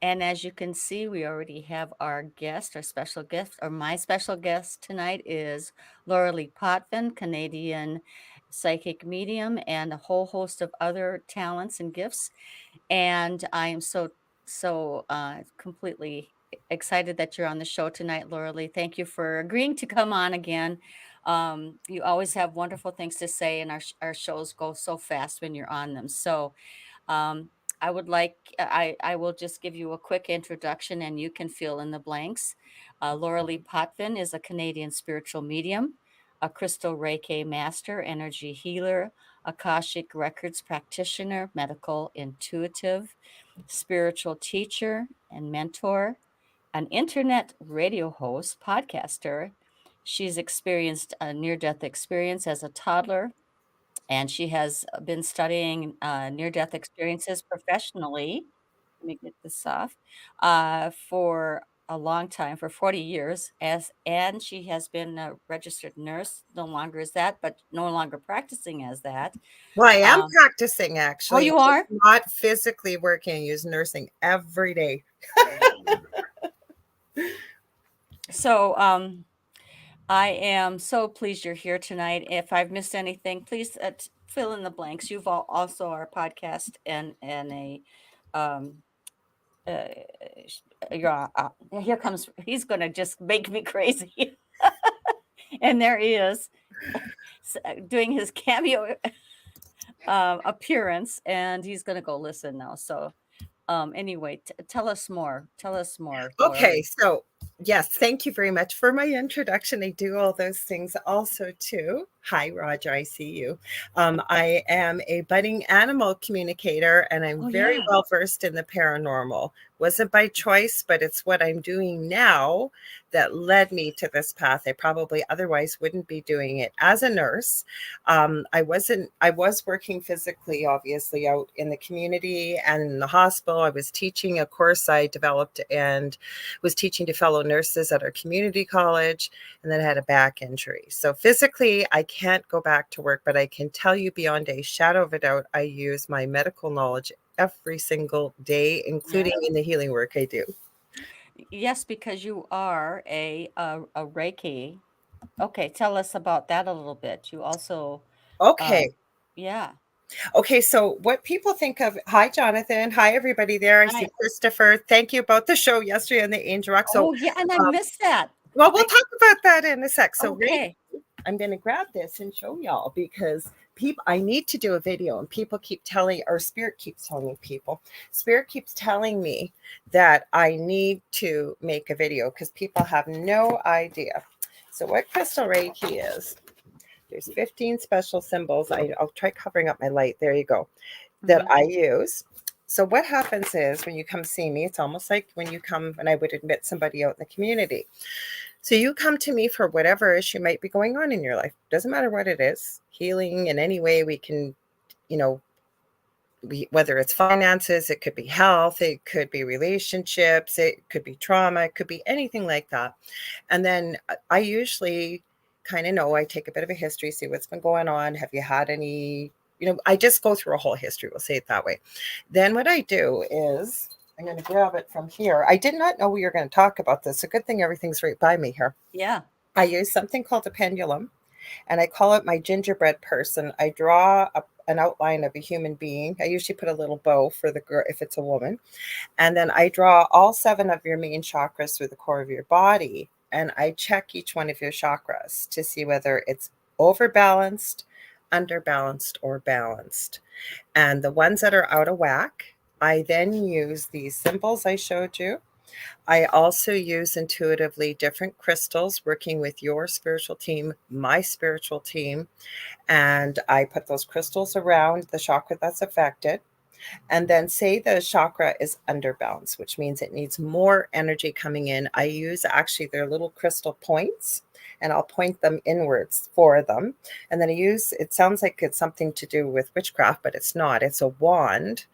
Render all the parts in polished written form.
And as you can see, we already have our guest, our special guest, or my special guest tonight is Laura Lee Potvin, Canadian psychic medium, and a whole host of other talents and gifts. And I am so completely excited that you're on the show tonight, Laura Lee. Thank you for agreeing to come on again. You always have wonderful things to say, and our shows go so fast when you're on them. So um, I will just give you a quick introduction and you can fill in the blanks. Laura Lee Potvin is a Canadian spiritual medium, a crystal Reiki master, energy healer, Akashic records practitioner, medical intuitive, spiritual teacher and mentor, an internet radio host, podcaster. She's experienced a near death experience as a toddler, and she has been studying near death experiences professionally. Let me get this off for a long time, for 40 years, and she has been a registered nurse. No longer is that, but no longer practicing as that. Well, I am Um, practicing oh, actually, you just are? not physically working. I use nursing every day. So, I am so pleased you're here tonight. If I've missed anything, please fill in the blanks. You've also our podcast and a um, uh, yeah, here comes, he's going to just make me crazy. And there he is doing his cameo appearance, and he's going to go listen now. So, anyway, tell us more, Laura Okay, Lee. so yes, thank you very much for my introduction. I do all those things also too. Hi, Roger, I see you. I am a budding animal communicator, and I'm Oh very yeah. well versed in the paranormal. Wasn't by choice, but it's what I'm doing now that led me to this path. I probably otherwise wouldn't be doing it as a nurse. I was working physically, obviously, out in the community and in the hospital. I was teaching a course I developed and was teaching to fellow nurses at our community college, and then I had a back injury. So physically, I can't go back to work, but I can tell you beyond a shadow of a doubt, I use my medical knowledge every single day, including Yeah. in the healing work I do. Yes, because you are a Reiki. Okay, tell us about that a little bit. You also, Okay. um, yeah. Okay, so what people think of, hi, Jonathan. Hi, everybody there. I see I, Christopher. Thank you about the show yesterday on the Angel Rock. So, oh yeah, and I um, missed that. well, we'll I talk about that in a sec. So, Reiki, okay. I'm going to grab this and show y'all because people, I need to do a video, and people keep telling, or Spirit keeps telling people, Spirit keeps telling me that I need to make a video because people have no idea. So, what Crystal Reiki is, there's 15 special symbols. I'll try covering up my light. There you go. That Hmm. I use. So what happens is when you come see me, it's almost like when you come and I would admit somebody out in the community. So you come to me for whatever issue might be going on in your life. Doesn't matter what it is. Healing in any way we can, you know, whether it's finances, it could be health, it could be relationships, it could be trauma, it could be anything like that. And then I usually kind of know, I take a bit of a history, see what's been going on. Have you had any, I just go through a whole history, we'll say it that way. Then what I do is, I'm going to grab it from here. I did not know we were going to talk about this. A good thing everything's right by me here. Yeah. I use something called a pendulum, and I call it my gingerbread person. I draw an outline of a human being. I usually put a little bow for the girl if it's a woman. And then I draw all 7 of your main chakras through the core of your body. And I check each one of your chakras to see whether it's overbalanced, underbalanced, or balanced. And the ones that are out of whack, I then use these symbols I showed you. I also use intuitively different crystals working with your spiritual team, my spiritual team, and I put those crystals around the chakra that's affected. And then say the chakra is underbalanced, which means it needs more energy coming in. I use actually their little crystal points, and I'll point them inwards for them. And then I use, it sounds like it's something to do with witchcraft, but it's not. It's a wand,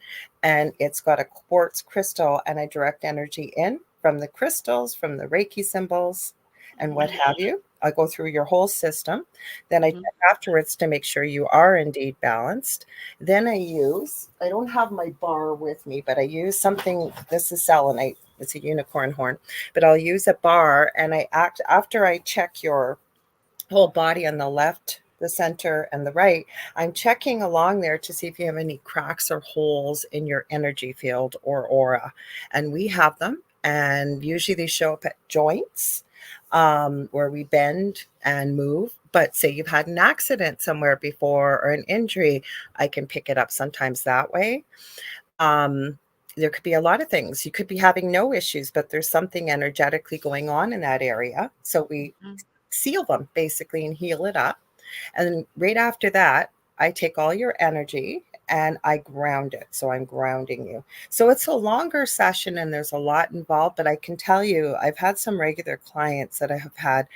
and it's got a quartz crystal, and I direct energy in from the crystals, from the Reiki symbols, and what Mhm, have you. I go through your whole system. Then I mhm, check afterwards to make sure you are indeed balanced. Then I don't have my bar with me, but I use something. This is selenite. It's a unicorn horn, but I'll use a bar and I act after I check your whole body on the left, the center, and the right. I'm checking along there to see if you have any cracks or holes in your energy field or aura. And we have them. And usually they show up at joints where we bend and move. But say you've had an accident somewhere before or an injury, I can pick it up sometimes that way. Um, there could be a lot of things. You could be having no issues, but there's something energetically going on in that area. So we mhm. seal them basically and heal it up. And then right after that, I take all your energy and I ground it. So I'm grounding you. So it's a longer session and there's a lot involved, but I can tell you, I've had some regular clients that I have had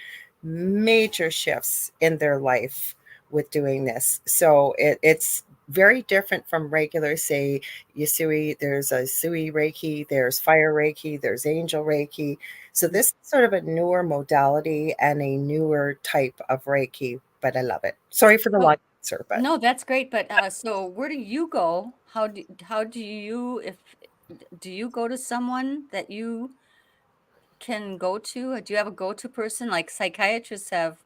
major shifts in their life with doing this. So it's very different from regular, say, Yasui. There's a Sui Reiki, there's Fire Reiki, there's Angel Reiki. So this is sort of a newer modality and a newer type of Reiki, but I love it. Sorry for the long So answer, but no, that's great, but, so where do you go? How do you if do you go to someone that you can go to? Do you have a go-to person? Like, psychiatrists have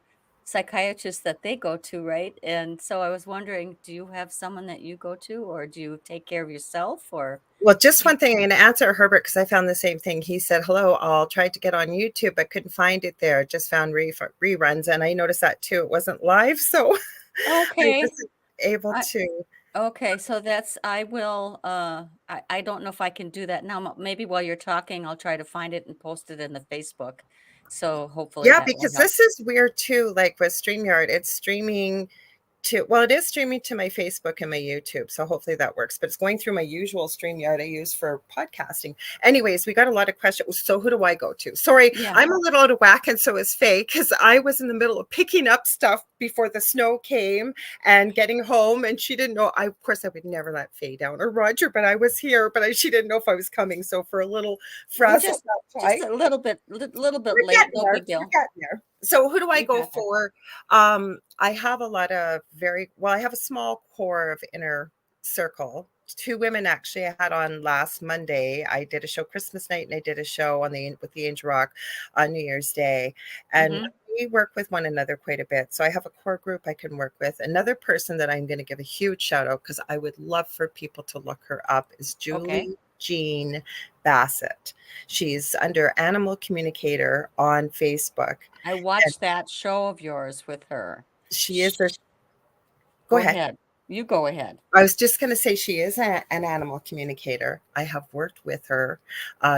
psychiatrists that they go to, right? And so I was wondering, do you have someone that you go to, or do you take care of yourself, or well, just do you one thing. I'm going to answer Herbert because I found the same thing. He said, "Hello, I'll try to get on YouTube, but couldn't find it there. Just found reruns." And I noticed that too. It wasn't live. So I Okay. wasn't able I to. okay, so that's I will, I don't know if I can do that now. Maybe while you're talking, I'll try to find it and post it in the Facebook. So hopefully Yeah, that will because help. this is weird too. Like with StreamYard, it's streaming to, well, it is streaming to my Facebook and my YouTube, so hopefully that works. But it's going through my usual StreamYard I use for podcasting. Anyways, we got a lot of questions. So who do I go to? Sorry, Yeah. I'm a little out of whack, and so is Faye, because I was in the middle of picking up stuff before the snow came and getting home, and she didn't know. Of course, I would never let Faye down or Roger, but I was here, but she didn't know if I was coming. So for a little We're frazzle, that's just why. a little bit We're late, getting no there. big We're deal. getting there. So who do I We go got there. for? I have a lot of I have a small core of inner circle. Two women actually I had on last Monday. I did a show Christmas night and I did a show on the with the Angel Rock on New Year's Day. And Mhm. we work with one another quite a bit. So I have a core group I can work with. Another person that I'm going to give a huge shout out because I would love for people to look her up is Okay. Julie Jean Bassett. She's under Animal Communicator on Facebook. I And watched that show of yours with her. she is a, Sh go Go ahead. ahead. You go ahead. I was just going to say she is an animal communicator. I have worked with her.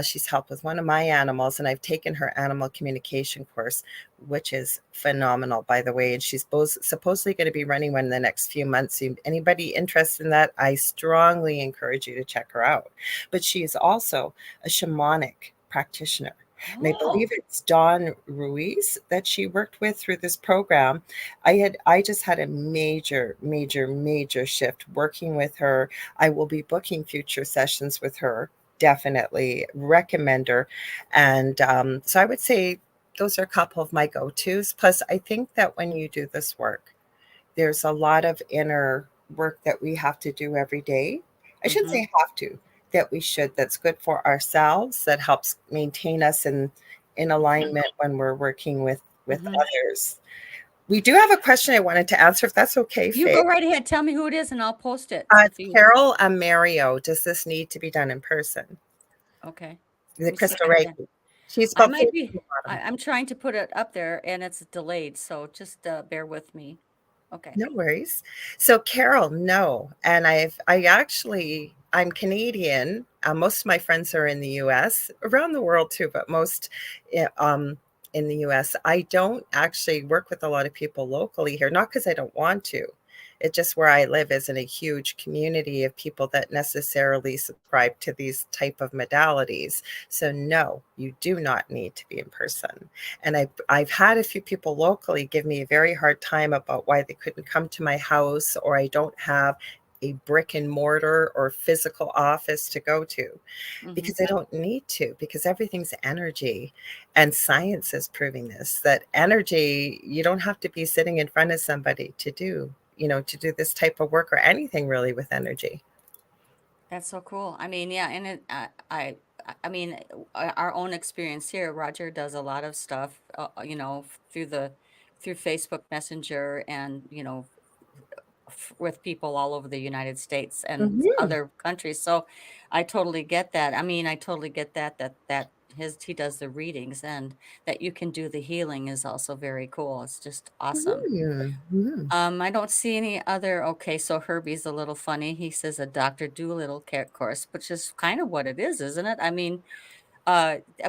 She's helped with one of my animals, and I've taken her animal communication course, which is phenomenal, by the way. And she's both supposedly going to be running one in the next few months. So anybody interested in that, I strongly encourage you to check her out. But she is also a shamanic practitioner. And I believe Oh. it's Dawn Ruiz that she worked with through this program. I just had a major shift working with her. I will be booking future sessions with her. Definitely recommend her. And so I would say those are a couple of my go-tos. Plus, I think that when you do this work, there's a lot of inner work that we have to do every day. I shouldn't Mhm, say have to, that we should, that's good for ourselves, that helps maintain us in alignment when we're working with mhm. others. We do have a question I wanted to answer, if that's okay, You Faye. go right ahead. Tell me who it is, and I'll post it if you Carol Amario, does this need to be done in person? okay. Let The me see if Crystal I can. Reiki. She's I spelled Faye might at be the bottom. I'm trying to put it up there, and it's delayed, so just, bear with me. Okay. No worries. So Carol, no. And I'm Canadian. Most of my friends are in the US, around the world too, but most in the US. I don't actually work with a lot of people locally here, not because I don't want to. It's just where I live isn't a huge community of people that necessarily subscribe to these type of modalities. So no, you do not need to be in person. And I've had a few people locally give me a very hard time about why they couldn't come to my house or I don't have a brick and mortar or physical office to go to, Mhm. because I don't need to, because everything's energy. And science is proving this, that energy, you don't have to be sitting in front of somebody to do, to do this type of work or anything really with energy. That's so cool. I mean, yeah, and I mean, our own experience here. Roger does a lot of stuff, through Facebook Messenger, and with people all over the United States and Hmm. other countries. So, I totally get that. I mean, I totally get that he does the readings, and that you can do the healing is also very cool. It's just awesome. Hmm. I don't see any other. Okay, so Herbie's a little funny. He says a Dr. Doolittle course, which is kind of what it is, isn't it? I mean,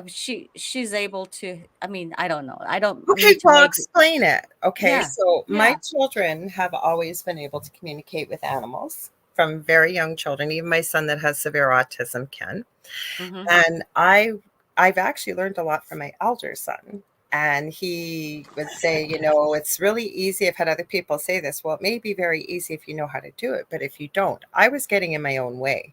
she's able to. I mean, I don't know. I don't Okay, mean to well, make it. explain it. Okay, Yeah, so my yeah. children have always been able to communicate with animals from very young children. Even my son that has severe autism can. Mm-hmm. And I've actually learned a lot from my elder son. And he would say, it's really easy. I've had other people say this. Well, it may be very easy if you know how to do it, but if you don't, I was getting in my own way.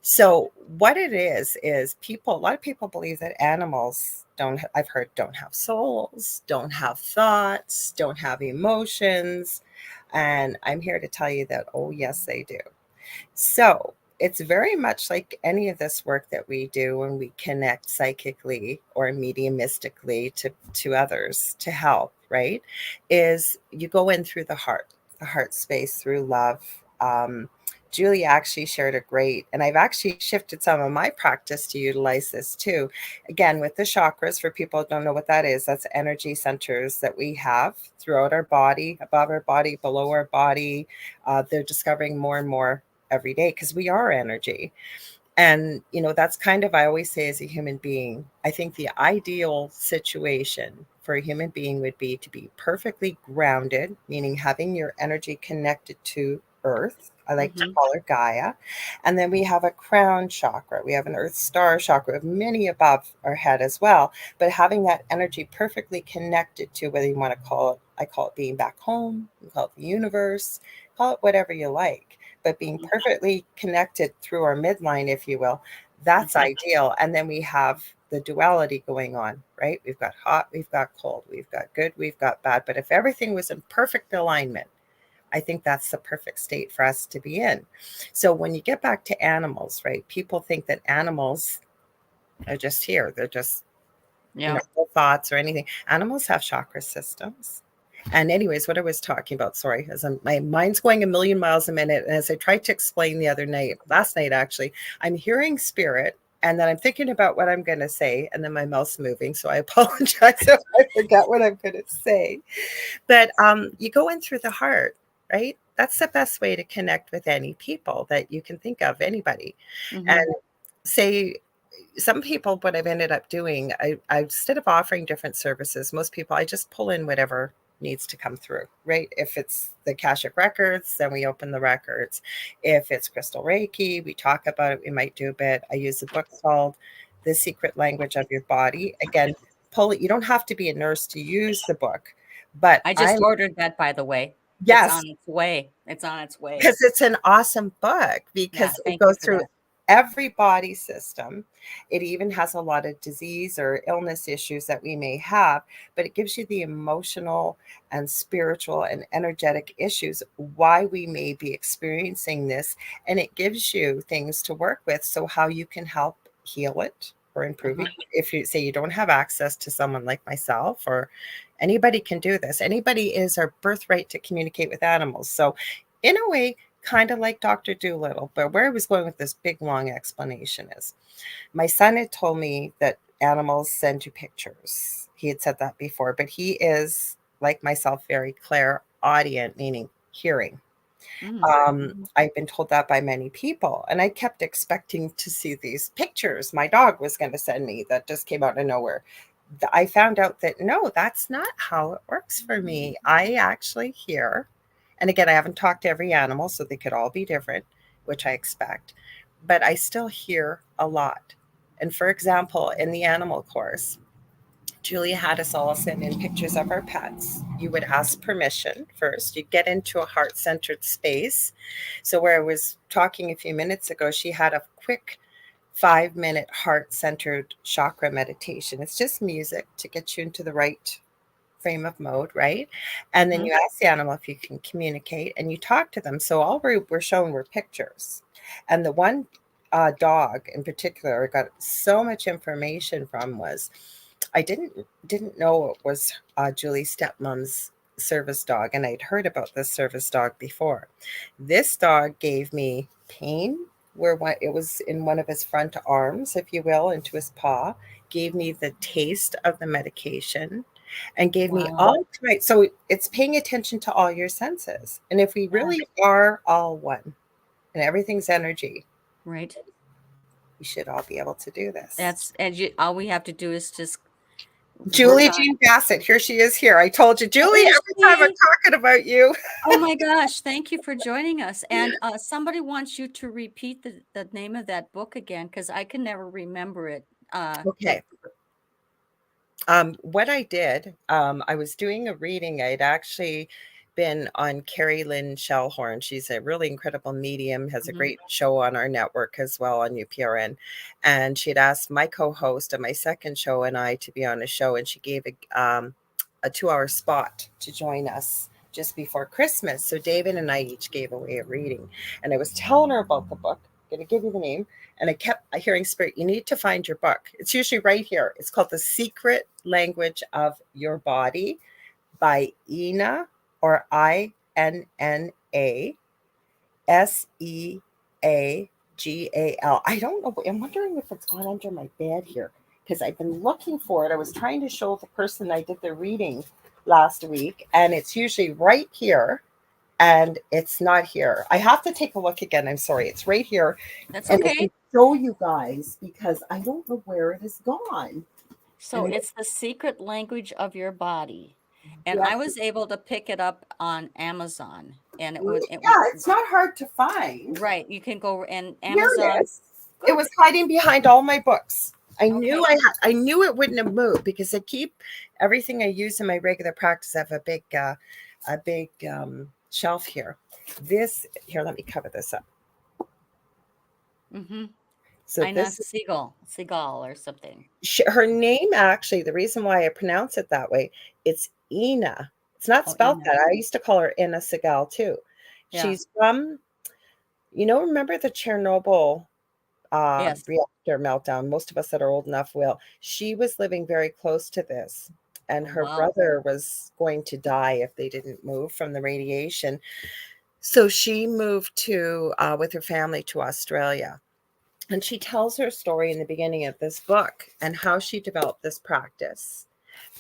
So what it is people, a lot of people believe that animals don't, I've heard, don't have souls, don't have thoughts, don't have emotions. And I'm here to tell you that, oh, yes, they do. So it's very much like any of this work that we do when we connect psychically or mediumistically to others to help, right? Is you go in through the heart space through love. Julie actually shared a great, and I've actually shifted some of my practice to utilize this too. Again, with the chakras, for people who don't know what that is, that's energy centers that we have throughout our body, above our body, below our body. They're discovering more and more every day because we are energy. And, that's kind of, I always say, as a human being, I think the ideal situation for a human being would be to be perfectly grounded, meaning having your energy connected to Earth. I like to Mm-hmm. call her Gaia. And then we have a crown chakra. We have an Earth star chakra, many above our head as well. But having that energy perfectly connected to, whether you want to call it, I call it being back home, you call it the universe, call it whatever you like, but being perfectly connected through our midline, if you will, that's Mm-hmm. ideal. And then we have the duality going on, right? We've got hot, we've got cold, we've got good, we've got bad. But if everything was in perfect alignment, I think that's the perfect state for us to be in. So when you get back to animals, right? People think that animals are just here. They're just, Yeah. no thoughts or anything. Animals have chakra systems. And anyways, what I was talking about, sorry, as my mind's going a million miles a minute. And as I tried to explain the other night, last night actually, I'm hearing spirit, and then I'm thinking about what I'm going to say, and then my mouth's moving. So I apologize if I forget what I'm going to say. But you go in through the heart, right? That's the best way to connect with any people that you can think of, anybody. Mm-hmm. And say, some people, what I've ended up doing, I instead of offering different services, most people, I just pull in whatever needs to come through, right? If it's the Akashic records, then we open the records. If it's crystal Reiki, we talk about it. We might do a bit. I use a book called The Secret Language of Your Body. Again, pull it. You don't have to be a nurse to use the book, but I just ordered that, by the way. It's yes, on its way. It's on its way. because it's an awesome book Yeah. because it Thank you goes for through that. every body system. It even has a lot of disease or illness issues that we may have, but it gives you the emotional and spiritual and energetic issues, why we may be experiencing this. And it gives you things to work with. So, how you can help heal it or improve Uh-huh. it. If you say you don't have access to someone like myself, or anybody can do this, anybody is our birthright to communicate with animals. So, in a way, kind of like Dr. Doolittle. But where I was going with this big long explanation is, my son had told me that animals send you pictures. He had said that before, but he is, like myself, very clairaudient, meaning hearing. Mm-hmm. I've been told that by many people, and I kept expecting to see these pictures my dog was going to send me that just came out of nowhere. I found out that no, that's not how it works for me. I actually hear, and again, I haven't talked to every animal, so they could all be different, which I expect, but I still hear a lot. And for example, in the animal course, Julia had us all send in pictures of our pets. You would ask permission first. You'd get into a heart centered space. So, where I was talking a few minutes ago, she had a quick 5-minute heart centered chakra meditation. It's just music to get you into the right frame of mode, right? And then Mhm. you ask the animal if you can communicate and you talk to them. So, all we were shown were pictures. And the one dog in particular I got so much information from was I didn't know it was Julie's stepmom's service dog, and I'd heard about this service dog before. This dog gave me pain where it was in one of his front arms, if you will, into his paw. Gave me the taste of the medication, and gave me Wow. all right. So it's paying attention to all your senses, and if we Yeah. really are all one, and everything's energy, Right. we should all be able to do this. And all we have to do is just work Julie on. Jean Bassett, here she is here. I told you, Oh, Julie, is every time I'm she? talking about you. Oh my gosh, thank you for joining us. And somebody wants you to repeat the name of that book again because I can never remember it. Okay. What I did, I was doing a reading. I'd actually been on Carrie Lynn Shellhorn. She's a really incredible medium, has a Mhm. great show on our network as well on UPRN. And she had asked my co-host of my second show and I to be on a show, and she gave a 2-hour spot to join us just before Christmas. So David and I each gave away a reading, and I was telling her about the book. I'm going to give you the name. And I kept hearing spirit, you need to find your book. It's usually right here. It's called The Secret Language of Your Body by Ina, or InnaSeagal. I don't know. I'm wondering if it's gone under my bed here because I've been looking for it. I was trying to show the person I did the reading last week, and it's usually right here. And it's not here. I have to take a look again. I'm sorry. It's right here, That's and I okay. can show you guys because I don't know where it is gone. So And it's the secret language of your body. And I yes, was able to pick it up on Amazon and yeah, it's not hard to find. right, you can go and Here it Amazon. is. It Good. was hiding behind all my books. Okay. I knew it wouldn't have moved because I keep everything I use in my regular practice. I have a big shelf here. This here, let me cover this up. Mm-hmm. So Ina this Seagal or something. her name actually, the reason why I pronounce it that way, it's Ina. It's not Oh, spelled Ina. that. I used to call her Ina Segal too. Yeah. She's from, remember the Chernobyl Yes. reactor meltdown? Most of us that are old enough will. She was living very close to this, and Oh, her wow. brother was going to die if they didn't move from the radiation. So she moved with her family to Australia. And she tells her story in the beginning of this book and how she developed this practice,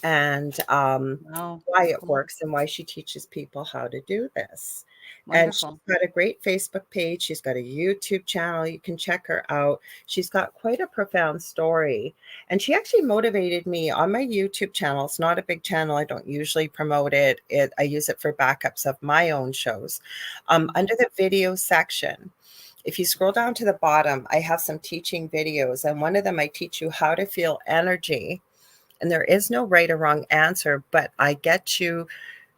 and Wow. why it Cool. works and why she teaches people how to do this. And she's Wonderful. got a great Facebook page. She's got a YouTube channel. You can check her out. She's got quite a profound story. And she actually motivated me on my YouTube channel. It's not a big channel. I don't usually promote it. I use it for backups of my own shows. Mhm. Under the video section, if you scroll down to the bottom, I have some teaching videos. And one of them, I teach you how to feel energy, and there is no right or wrong answer, but I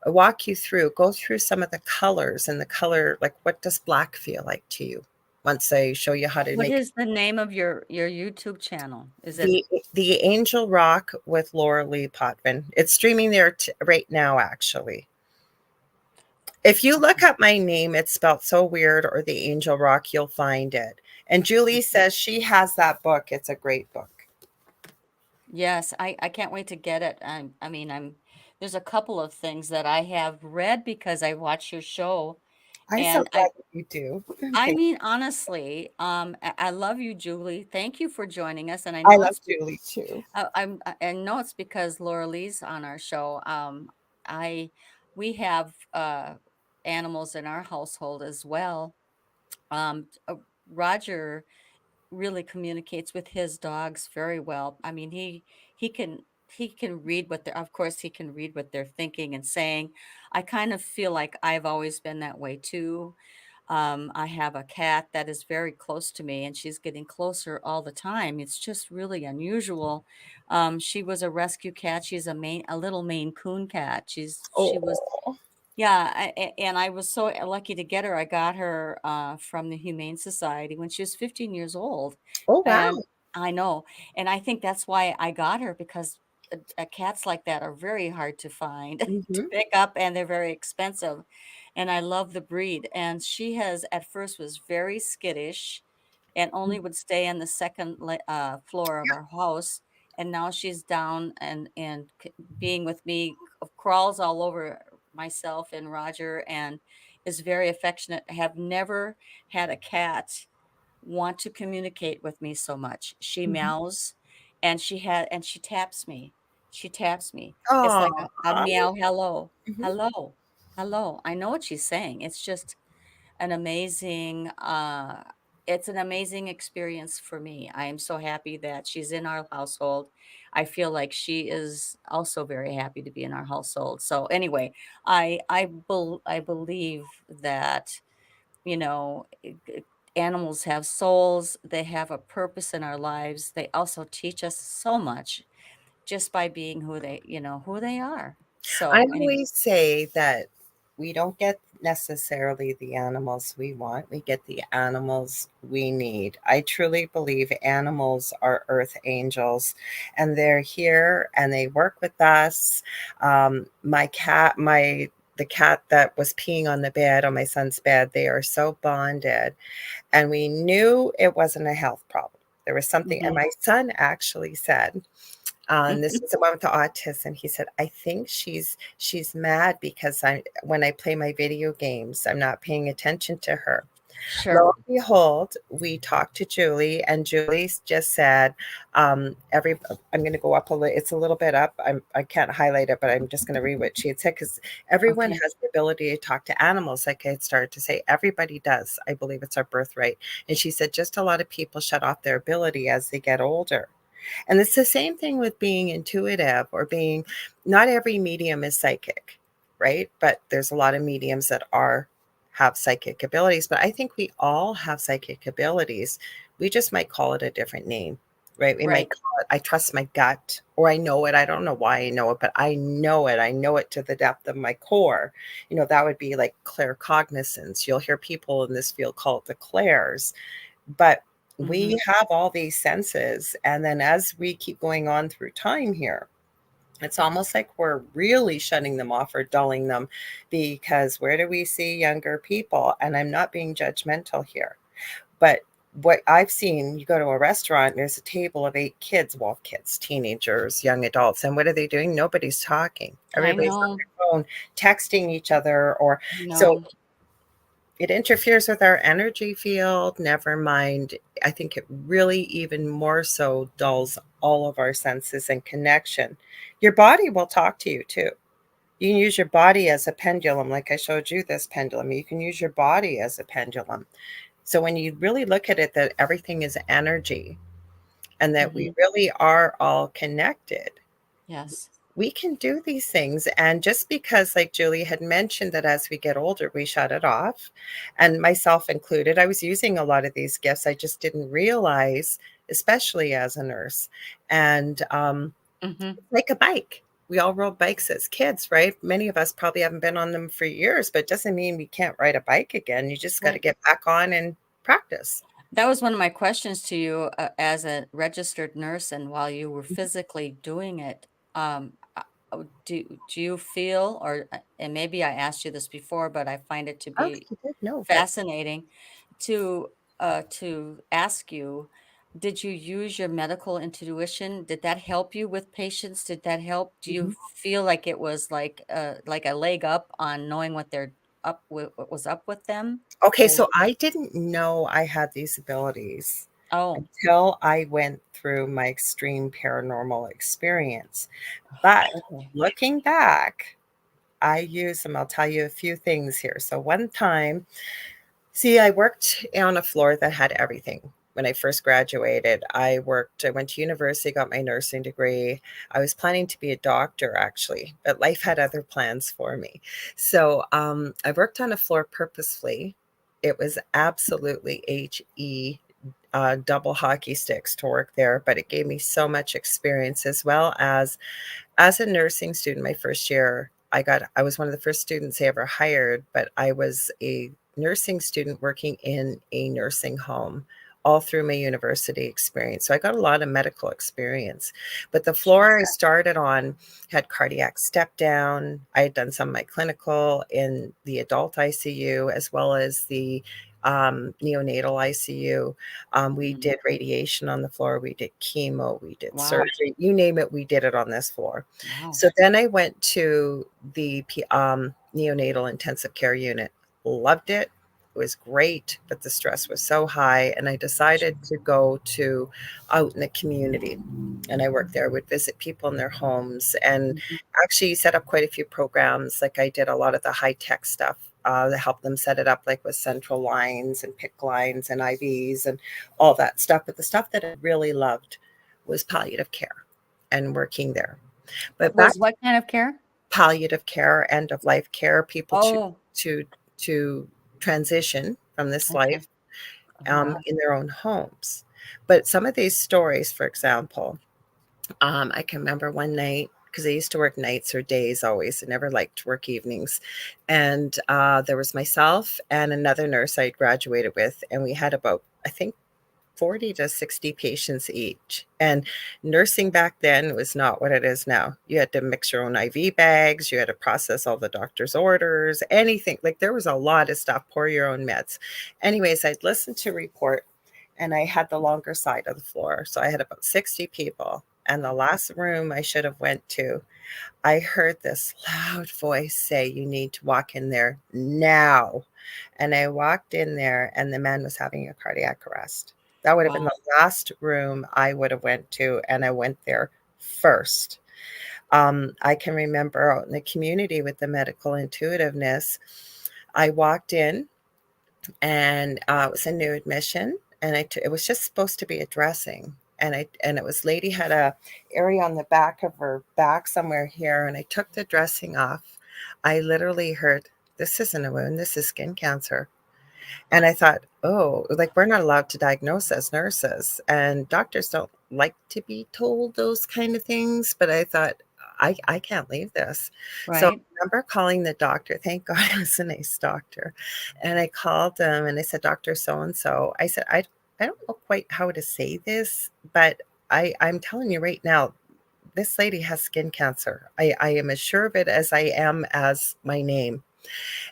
walk you through, go through some of the colors and the color, like what does black feel like to you? Once I show you how to What make is the name of your YouTube channel? Is it the Angel Rock with Laura Lee Potvin. It's streaming there right now, actually. If you look up my name, it's spelled so weird, or the Angel Rock, you'll find it. And Julie says she has that book. It's a great book. Yes, I can't wait to get it. I mean, there's a couple of things that I have read because I watch your show, I'm so and glad that you do. I Thank mean, honestly, I love you, Julie. Thank you for joining us, and I I know love it's Julie too. I know it's because Laura Lee's on our show. I we have animals in our household as well. Roger really communicates with his dogs very well. I mean, he can he can read what they're of course he can read what they're thinking and saying. I kind of feel like I've always been that way too. I have a cat that is very close to me, and she's getting closer all the time. It's just really unusual. She was a rescue cat. She's a little Maine Coon cat. She was Oh, yeah, and I was so lucky to get her. I got her from the Humane Society when she was 15 years old, oh wow. and I know, and I think that's why I got her because cats like that are very hard to find, to Hmm. pick up, and they're very expensive. And I love the breed. And she has at first was very skittish, and only would stay on the second floor of our house. And now she's down and being with me, crawls all over myself and Roger, and is very affectionate. I have never had a cat want to communicate with me so much. She Hmm. meows and she taps me. She taps me. It's Oh. like a meow, hello, Hmm. hello, hello. I know what she's saying. It's just an amazing it's an amazing experience for me. I am so happy that she's in our household. I feel like she is also very happy to be in our household. So anyway, I believe that you know, animals have souls, they have a purpose in our lives. They also teach us so much just by being who they are. I So anyway, always say that we don't get necessarily the animals we want, we get the animals we need. I truly believe animals are earth angels, and they're here and they work with us. My cat, the cat that was peeing on the bed, on my son's bed, they are so bonded, and we knew it wasn't a health problem. There was something, and mhm. my son actually said, and this is the one with the autism. He said, "I think she's mad because I when I play my video games, I'm not paying attention to her." Lo Sure. and behold, we talked to Julie, and Julie just said, "Every I'm going to go up a little. It's a little bit up. I can't highlight it, but I'm just going to read what she had said because everyone Okay. has the ability to talk to animals. Like I had started to say, everybody does. I believe it's our birthright." And she said, "Just a lot of people shut off their ability as they get older." And it's the same thing with being intuitive or being, not every medium is psychic, right? But there's a lot of mediums that have psychic abilities. But I think we all have psychic abilities. We just might call it a different name, right? We might Right. call it, I trust my gut, or I know it. I don't know why I know it, but I know it. I know it to the depth of my core. That would be like claircognizance. You'll hear people in this field call it the clairs, but we Mhm. have all these senses. And then as we keep going on through time here, it's almost like we're really shutting them off or dulling them, because where do we see younger people? And I'm not being judgmental here, but what I've seen, you go to a restaurant, and there's a table of 8 kids, well, kids, teenagers, young adults, and what are they doing? Nobody's talking. I Everybody's on know. their phone, texting each other, or I so know. it interferes with our energy field. Never mind. I think it really even more so dulls all of our senses and connection. Your body will talk to you too. You can use your body as a pendulum, like I showed you this pendulum. You can use your body as a pendulum. So when you really look at it, that everything is energy and that we Mhm. really are all connected, Yes. we can do these things. And just because, like Julie had mentioned, that as we get older, we shut it off, and myself included, I was using a lot of these gifts. I just didn't realize, especially as a nurse. And Mhm. like a bike. We all rode bikes as kids, right? Many of us probably haven't been on them for years, but it doesn't mean we can't ride a bike again. You just got to Right. get back on and practice. That was one of my questions to you, as a registered nurse, and while you were Mhm. physically doing it, do you feel, or and maybe I asked you this before, but I find it to Oh, be you did know, but fascinating to ask you, did you use your medical intuition? Did that help you with patients? Did that help? Do you mhm. feel like it was like a leg up on knowing what was up with them? Okay, Or so I didn't know I had these abilities oh, until I went through my extreme paranormal experience. But okay. looking back, I use them. I'll tell you a few things here. So one time, see, I worked on a floor that had everything. When I first graduated, I went to university, got my nursing degree. I was planning to be a doctor actually, but life had other plans for me. So I worked on a floor purposefully. It was absolutely HE, double hockey sticks to work there, but it gave me so much experience as a nursing student. My first year, I was one of the first students they ever hired, but I was a nursing student working in a nursing home all through my university experience. So I got a lot of medical experience. But the Sure. floor I started on had cardiac step down. I had done some of my clinical in the adult ICU as well as the neonatal ICU. We Mhm. did radiation on the floor, we did chemo, we did Wow. surgery, you name it, we did it on this floor. Wow. So then I went to the neonatal intensive care unit. Loved it. It was great, but the stress was so high, and I decided to go to out in the community. And I worked there. I would visit people in their homes and Mhm. actually set up quite a few programs. Like I did a lot of the high tech stuff to help them set it up, like with central lines and PIC lines and IVs and all that stuff. But the stuff that I really loved was palliative care and working there. But back Was what kind of care? palliative care, end of life care, people Oh, to to transition from this okay. life Oh, wow. in their own homes. But some of these stories, for example, I can remember one night because I used to work nights or days always. I never liked to work evenings. And there was myself and another nurse I graduated with, and we had about, I think, 40 to 60 patients each. And nursing back then was not what it is now. You had to mix your own IV bags, you had to process all the doctor's orders, anything. Like there was a lot of stuff, pour your own meds. Anyways, I'd listen to report and I had the longer side of the floor. So I had about 60 people. And the last room I should have went to, I heard this loud voice say, "You need to walk in there now." And I walked in there and the man was having a cardiac arrest. That would have been Wow. the last room I would have went to, and I went there first. I can remember out in the community with the medical intuitiveness, I walked in and it was a new admission, and it was just supposed to be a dressing, and it was lady had a area on the back of her back somewhere here, and I took the dressing off. I literally heard, "This isn't a wound, this is skin cancer." And I thought, "Oh, like, we're not allowed to diagnose as nurses, and doctors don't like to be told those kind of things," but I thought, I can't leave this." So, I Right. remember calling the doctor, thank God it was a nice doctor, and I called him and I said, "Doctor so and so," I said, I don't know quite how to say this, but I'm telling you right now, this lady has skin cancer. I am as sure of it as I am as my name."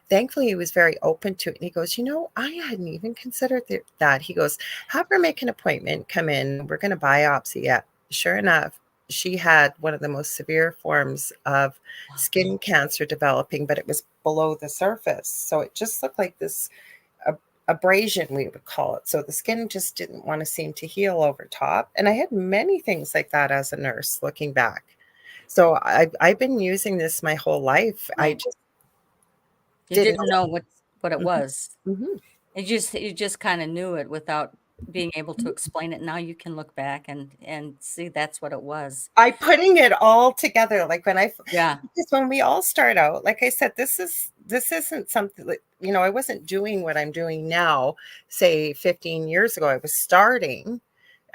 Thankfully, he was very open to it, and he goes, I hadn't even considered that." He goes, "Have her make an appointment, come in, we're gonna biopsy it." Sure enough, she had one of the most severe forms of skin cancer developing, but it was below the surface, so it just looked like this ab abrasion, we would call it, so the skin just didn't wanna seem to heal over top, and I had many things like that as a nurse looking back. So I've been using this my whole life, I Right. just You didn't didn't know. know what it Mhm, was. mhm, You just kinda knew it without being able to mhm. explain it. Now you can look back and see that's what it was. I'm putting it all together, like, Yeah. because when we all start out, like I said, this isn't something that, I wasn't doing what I'm doing now, say, 15 years ago. I was starting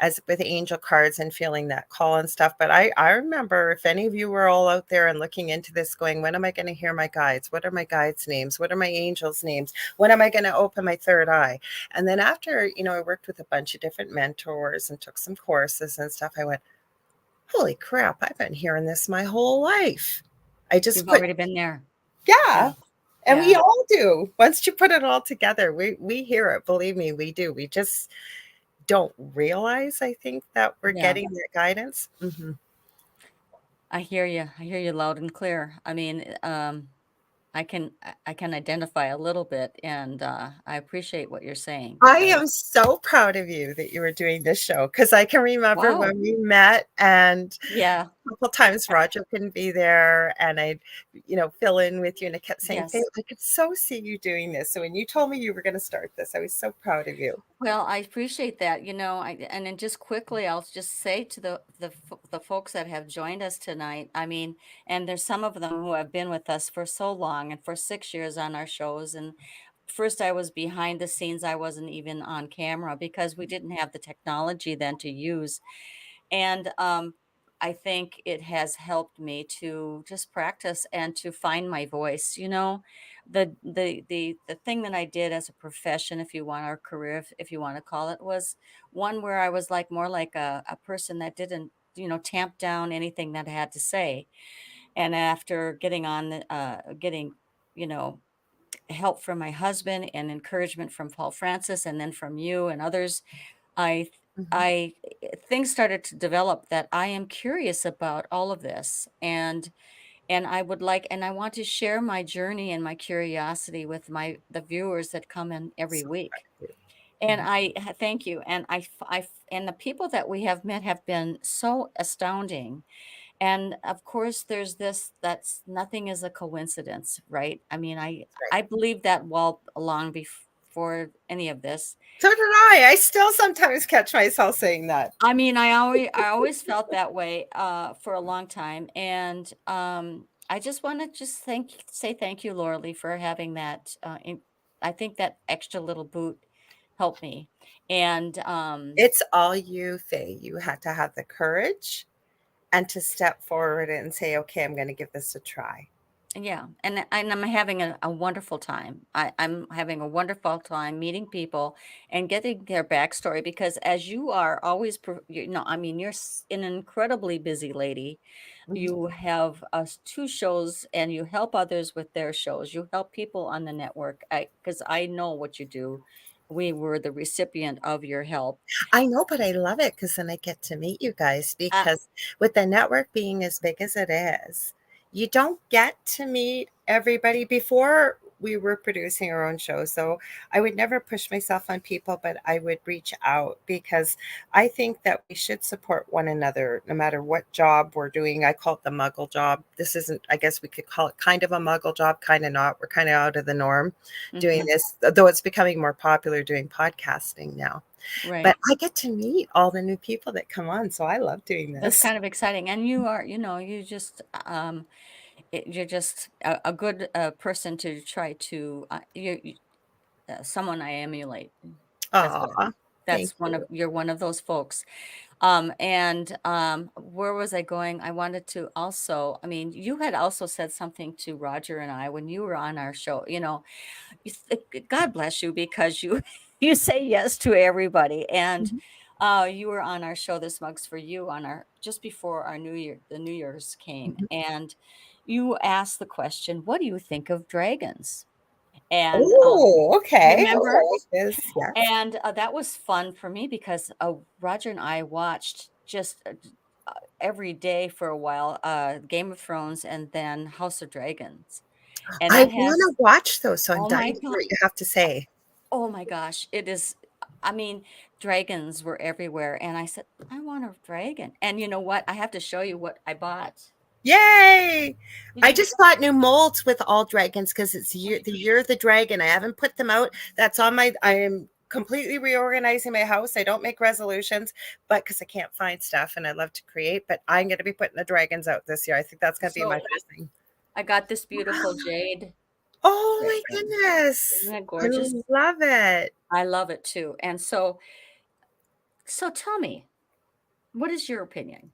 as with angel cards and feeling that call and stuff, but I remember if any of you were all out there and looking into this going, "When am I gonna hear my guides? What are my guides' names? What are my angels' names? When am I gonna open my third eye?" And then after, I worked with a bunch of different mentors and took some courses and stuff, I went, "Holy crap, I've been hearing this my whole life." I just You've put already been there. Yeah, Yeah. and we Yeah. all do. Once you put it all together, we hear it, believe me, we do. We just don't realize, I think, that we're Yeah. getting that guidance. Mhm. I hear you. I hear you loud and clear. I mean, I can identify a little bit, and, I appreciate what you're saying I because am so proud of you that you were doing this show because I can remember wow. when we met and Yeah. a couple times I Roger couldn't be there, and I'd, fill in with you, and I kept saying, "Faye, yes. I could so see you doing this." So when you told me you were gonna start this, I was so proud of you. Well, I appreciate that, and then just quickly, I'll just say to the folks that have joined us tonight, I mean, and there's some of them who have been with us for so long and for 6 years on our shows and first I was behind the scenes. I wasn't even on camera because we didn't have the technology then to use. And I think it has helped me to just practice and to find my voice. You know, the thing that I did as a profession, if you want, our career, if you want to call it, was one where I was like more like a person that didn't, tamp down anything that I had to say. And after getting on getting, you know, help from my husband and encouragement from Paul Francis and then from you and others, I Mhm. I things started to develop that I am curious about all of this, and I would like and I want to share my journey and my curiosity with the viewers that come in every So week. cute. And Mhm. thank you. And and the people that we have met have been so astounding. And of course, there's this that's nothing is a coincidence, right? I mean, That's right. I believe that well long before any of this. So did I. I still sometimes catch myself saying that. I mean, I always felt that way for a long time, and I just want to just say thank you, Laura Lee, for having that. I think that extra little boot helped me, and It's all you, Faye. You had to have the courage and to step forward and say, okay, I'm going to give this a try. yeah, and I'm having a wonderful time. I'm having a wonderful time meeting people and getting their backstory because as you are always, I mean, you're an incredibly busy lady. Mhm. You have two shows and you help others with their shows. You help people on the network. Because I know what you do. We were the recipient of your help. I know, but I love it because then I get to meet you guys Uh, because with the network being as big as it is, you don't get to meet everybody. Before we were producing our own shows, so I would never push myself on people, but I would reach out because I think that we should support one another no matter what job we're doing. I call it the muggle job. This isn't, I guess we could call it kind of a muggle job, kind of not. We're kind of out of the norm doing mhm, this, though it's becoming more popular doing podcasting now. But right. I get to meet all the new people that come on, so I love doing That's this. kind of exciting. And you are, you just, you're just a good person to try to, someone I emulate. That's what Aw, thank you. you're one of those folks. And where was I going? I wanted to also, I mean, you had also said something to Roger and I when you were on our show, God bless you because you you say yes to everybody. And Mhm, you were on our show, This Mug's for You, on our just before our New Year, the New Year's came, mhm. and you asked the question, "What do you think of dragons?" And Oh, you okay. remember? Yes, yes. And, that was fun for me because, Roger and I watched just, every day for a while, Game of Thrones and then House of Dragons, and I that wanna has watch those, so I'm oh my dying to god hear what you have to say. oh my gosh, it is I mean, dragons were everywhere, and I said, "I want a dragon," and you know what? I have to show you what I bought. Yay! Did I you just bought new molds with all dragons because it's year of the dragon. I haven't put them out. That's on my I am completely reorganizing my house. I don't make resolutions, but because I can't find stuff and I love to create, but I'm gonna be putting the dragons out this year. I think that's gonna be my so first thing. I got this beautiful jade Oh my dragon. Isn't goodness. that I gorgeous? love it. I love it too, and so tell me, what is your opinion?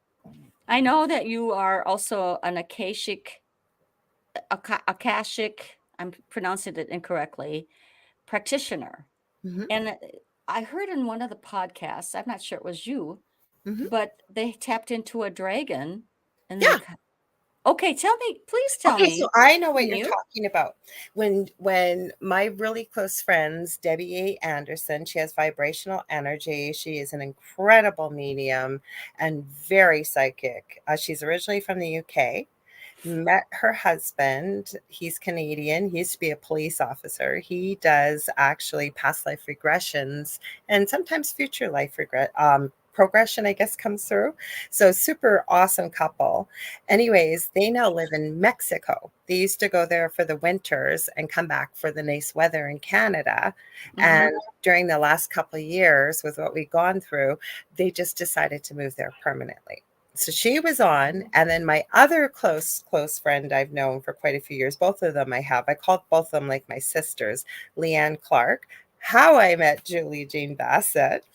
I know that you are also an Akashic, I'm pronouncing it incorrectly, practitioner. Mhm, And I heard in one of the podcasts, I'm not sure it was you, mhm. but they tapped into a dragon and Yeah. okay, please tell Okay, so me. I know what Can you're you? talking about. When my really close friends, Debbie A. Anderson, she has vibrational energy. She is an incredible medium and very psychic. She's originally from the UK. Met her husband. He's Canadian. He used to be a police officer. He does actually past life regressions and sometimes future life regret progression, I guess, comes through. So super awesome couple. Anyways, they now live in Mexico. They used to go there for the winters and come back for the nice weather in Canada. Mhm. And during the last couple of years, with what we've gone through, they just decided to move there permanently. So she was on, and then my other close friend I've known for quite a few years, both of them I have. I called both of them like my sisters, Leanne Clark. How I met Julie Jean Bassett.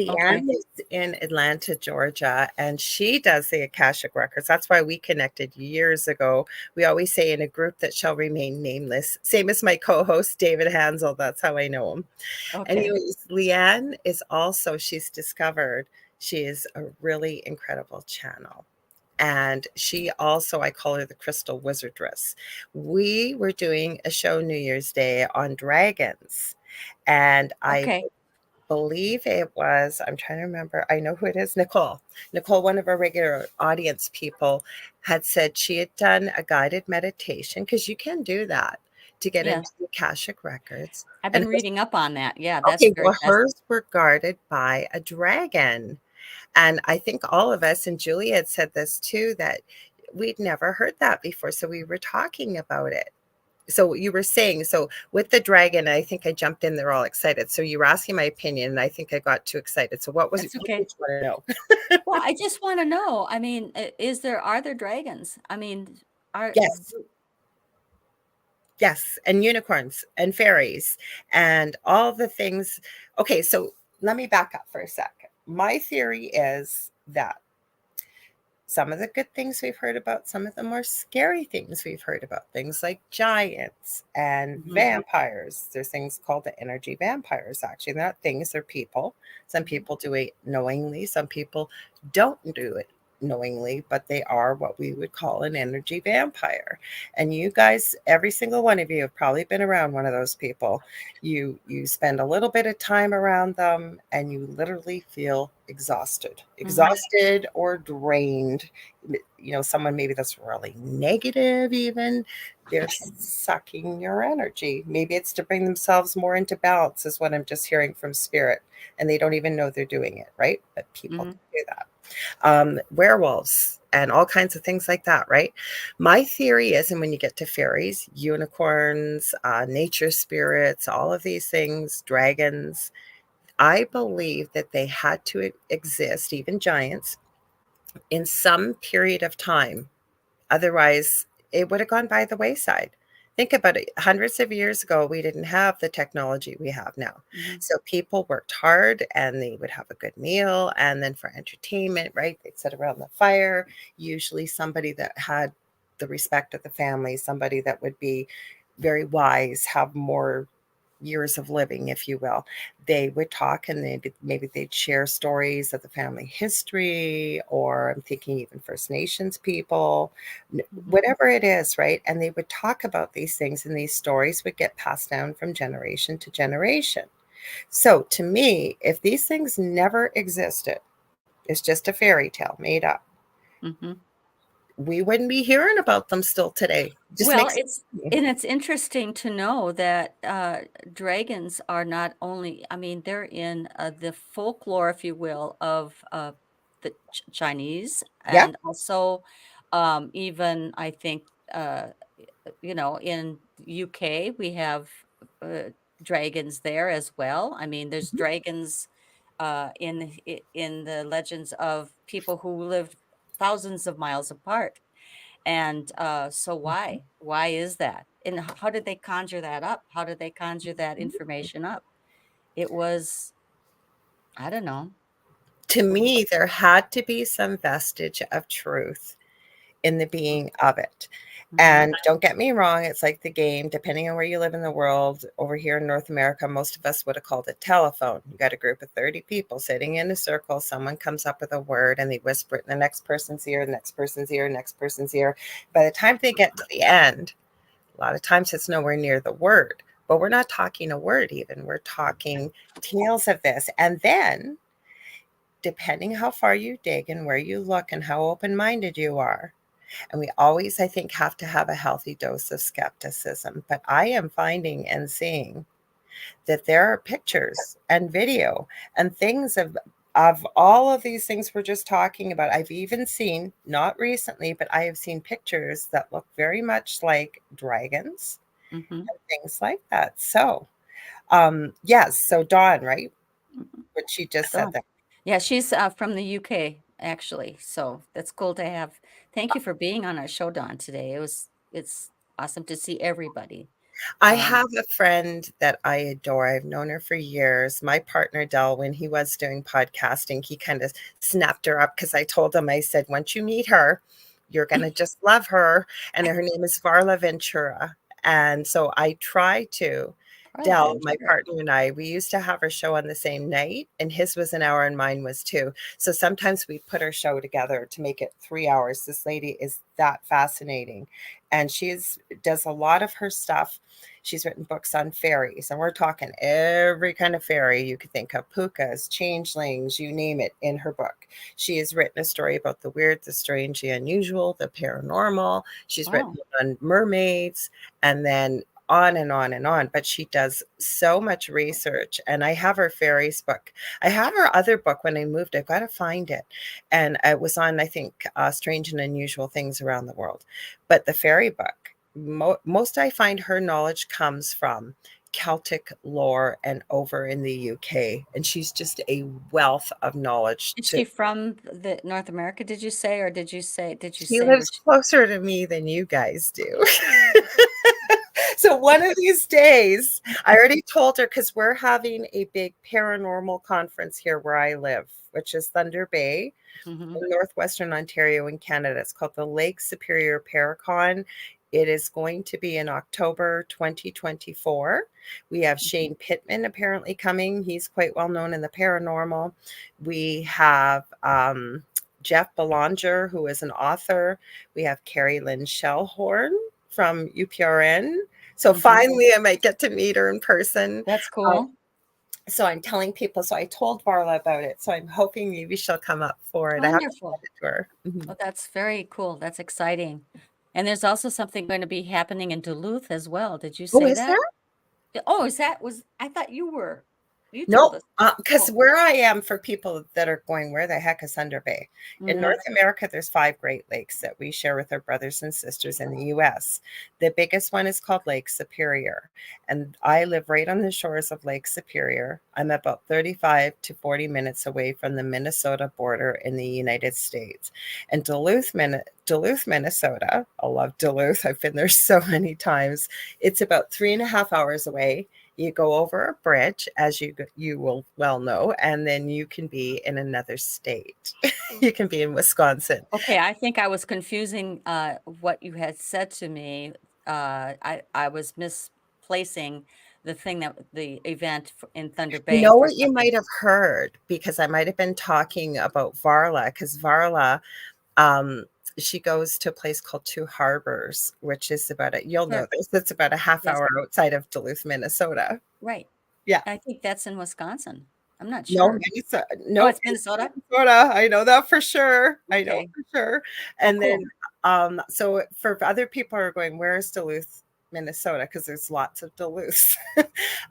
Okay. Leanne is in Atlanta, Georgia, and she does the Akashic Records. That's why we connected years ago. We always say in a group that shall remain nameless. Same as my co-host David Hansel. That's how I know him. Okay. Anyways, Leanne is also, she's discovered she is a really incredible channel. And she also, I call her the Crystal Wizardress. We were doing a show New Year's Day on dragons. And I Okay. believe it was, I'm trying to remember, I know who it is, Nicole. Nicole, one of our regular audience people, had said she had done a guided meditation, because you can do that to get Yeah. into the Akashic Records. I've And been reading up on that. Yeah, that's okay, very well, fascinating. hers were guarded by a dragon. And I think all of us, and Julie had said this too, that we'd never heard that before. So we were talking about it. So you were saying, so with the dragon, I think I jumped in there all excited. So you were asking my opinion, and I think I got too excited. So That's what did okay. you want to know? Well, I just want to know. I mean, are there dragons? I mean, are Yes, yes, and unicorns and fairies and all the things. Okay, so let me back up for a sec. My theory is that some of the good things we've heard about, some of the more scary things we've heard about, things like giants and Mhm, vampires. There's things called the energy vampires, actually. They're not things, they're people. Some mhm, people do it knowingly, some people don't do it knowingly, but they are what we would call an energy vampire. And you guys, every single one of you have probably been around one of those people. You spend a little bit of time around them and you literally feel mhm, exhausted or drained. Someone maybe that's really negative, even they're sucking your energy. Maybe it's to bring themselves more into balance, is what I'm just hearing from spirit, and they don't even know they're doing it, right? But people mhm, do that. Werewolves and all kinds of things like that, right? My theory is, and when you get to fairies, unicorns, nature spirits, all of these things, dragons, I believe that they had to exist, even giants, in some period of time. Otherwise, it would have gone by the wayside. Think about it. Hundreds of years ago, we didn't have the technology we have now. mhm, So people worked hard and they would have a good meal. And then for entertainment, right, they'd sit around the fire, usually somebody that had the respect of the family, somebody that would be very wise, have more years of living, if you will. They would talk and maybe they'd share stories of the family history, or I'm thinking even First Nations people, mhm. whatever it is, right? And they would talk about these things, and these stories would get passed down from generation to generation. So to me, if these things never existed, it's just a fairy tale made up, Mhm. we wouldn't be hearing about them still today. Just Well, makes sense. it's interesting to know that, dragons are not only I mean, they're in, the folklore, if you will, of, the Chinese Yep. and also, even I think, in UK, we have, uh, dragons there as well. I mean, there's Mhm. dragons, in the legends of people who lived thousands of miles apart. And, so Mhm. why? Why is that? And how did they conjure that up? How did they conjure that information up? It was I don't know. To me, there had to be some vestige of truth in the being of it. Mhm, And don't get me wrong, it's like the game, depending on where you live in the world. Over here in North America, most of us would have called it telephone. You got a group of 30 people sitting in a circle. Someone comes up with a word and they whisper it in the next person's ear, the next person's ear, next person's ear. By the time they get to the end, a lot of times it's nowhere near the word. But we're not talking a word even. We're talking tales of this. And then, depending how far you dig and where you look and how open minded you are, and we always, I think, have to have a healthy dose of skepticism. But I am finding and seeing that there are pictures and video and things of all of these things we're just talking about. I've even seen, not recently, but I have seen pictures that look very much like dragons mhm, and things like that. So, yes. So Dawn, right? mhm. What she just Go said on. there. Yeah, she's, from the UK. actually. So that's cool to have. Thank you for being on our show, Dawn, today. It's awesome to see everybody. I Um, have a friend that I adore. I've known her for years. My partner, Dell, when he was doing podcasting, he kind of snapped her up because I told him, I said, once you meet her, you're going to just love her. And her name is Varla Ventura. And so I try to. Carla Dell, my Ventura. partner and I, we used to have our show on the same night, and his was an hour and mine was two. So sometimes we put our show together to make it 3 hours. This lady is that fascinating. And does a lot of her stuff. She's written books on fairies, and we're talking every kind of fairy you could think of, pukas, changelings, you name it, in her book. She has written a story about the weird, the strange, the unusual, the paranormal. She's Wow. written on mermaids, and then on and on and on. But she does so much research. And I have her fairies book. I have her other book when I moved. I've got to find it. And it was on, I think, strange and unusual things around the world. But the fairy book, most I find her knowledge comes from Celtic lore and over in the UK. And she's just a wealth of knowledge Is to. she from the North America, did you say, or did you She say where lives she? closer to me than you guys do. So one of these days, I already told her because we're having a big paranormal conference here where I live, which is Thunder Bay Hmm. in northwestern Ontario in Canada. It's called the Lake Superior Paracon. It is going to be in October 2024. We have Shane Pittman apparently coming. He's quite well known in the paranormal. We have Jeff Belanger, who is an author. We have Carrie Lynn Shellhorn from UPRN. So Hmm. finally, I might get to meet her in person. That's Uh, cool. so I'm telling people. So I told Varla about it. So I'm hoping maybe she'll come up for it. I have to send Wonderful. it to her. Mhm. Well, that's very cool. That's exciting. And there's also something going to be happening in Duluth as well. Did you Oh, say is there? that? Oh, is that was I thought you told Nope. us. Because Oh. where I am, for people that are going, where the heck is Thunder Bay? In Hmm. North America, there's 5 Great Lakes that we share with our brothers and sisters in the US. The biggest one is called Lake Superior. And I live right on the shores of Lake Superior. I'm about 35 to 40 minutes away from the Minnesota border in the United States. And Duluth, Minnesota, I love Duluth. I've been there so many times. It's about 3.5 hours away. You go over a bridge, as you will well know, and then you can be in another state. You can be in Wisconsin. Okay, I think I was confusing what you had said to me. I was misplacing the event in Thunder You Bay know for what you something. might have heard, because I might have been talking about Varla, because Varla, um, she goes to a place called Two Harbors, which is you'll know Sure. this, it's about a half Yes. hour outside of Duluth, Minnesota. Right. Yeah. I think that's in Wisconsin. I'm not No, sure. Minnesota. Oh, Nope, it's it's Minnesota? Minnesota. I know that for sure. I know Okay. for sure. Oh, And then, cool. so for other people who are going, where's Duluth, Minnesota? Because there's lots of Duluth.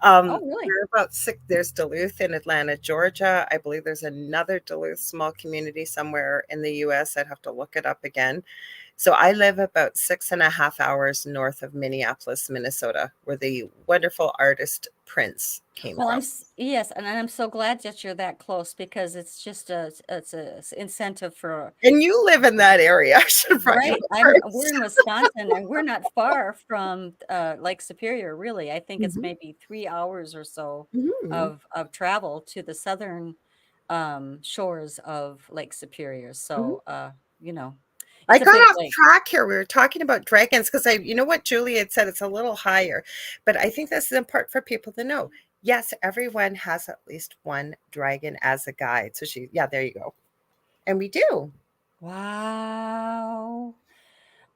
Oh, really? We're about six. There's Duluth in Atlanta, Georgia. I believe there's another Duluth small community somewhere in the US. I'd have to look it up again. So I live about 6.5 hours north of Minneapolis, Minnesota, where the wonderful artist Prince came Well, from. yes, and I'm so glad that you're that close because it's a incentive for. And you live in that area. I should have brought you Right. up first. We're in Wisconsin and we're not far from Lake Superior, really. I think it's Mhm, maybe 3 hours or so mhm. of travel to the southern shores of Lake Superior. Mhm. So you know, I it's a got big off lake. track here. We were talking about dragons because you know what Julie had said, it's a little higher, but I think this is important for people to know. Yes, everyone has at least one dragon as a guide. So yeah, there you go. And we do. Wow.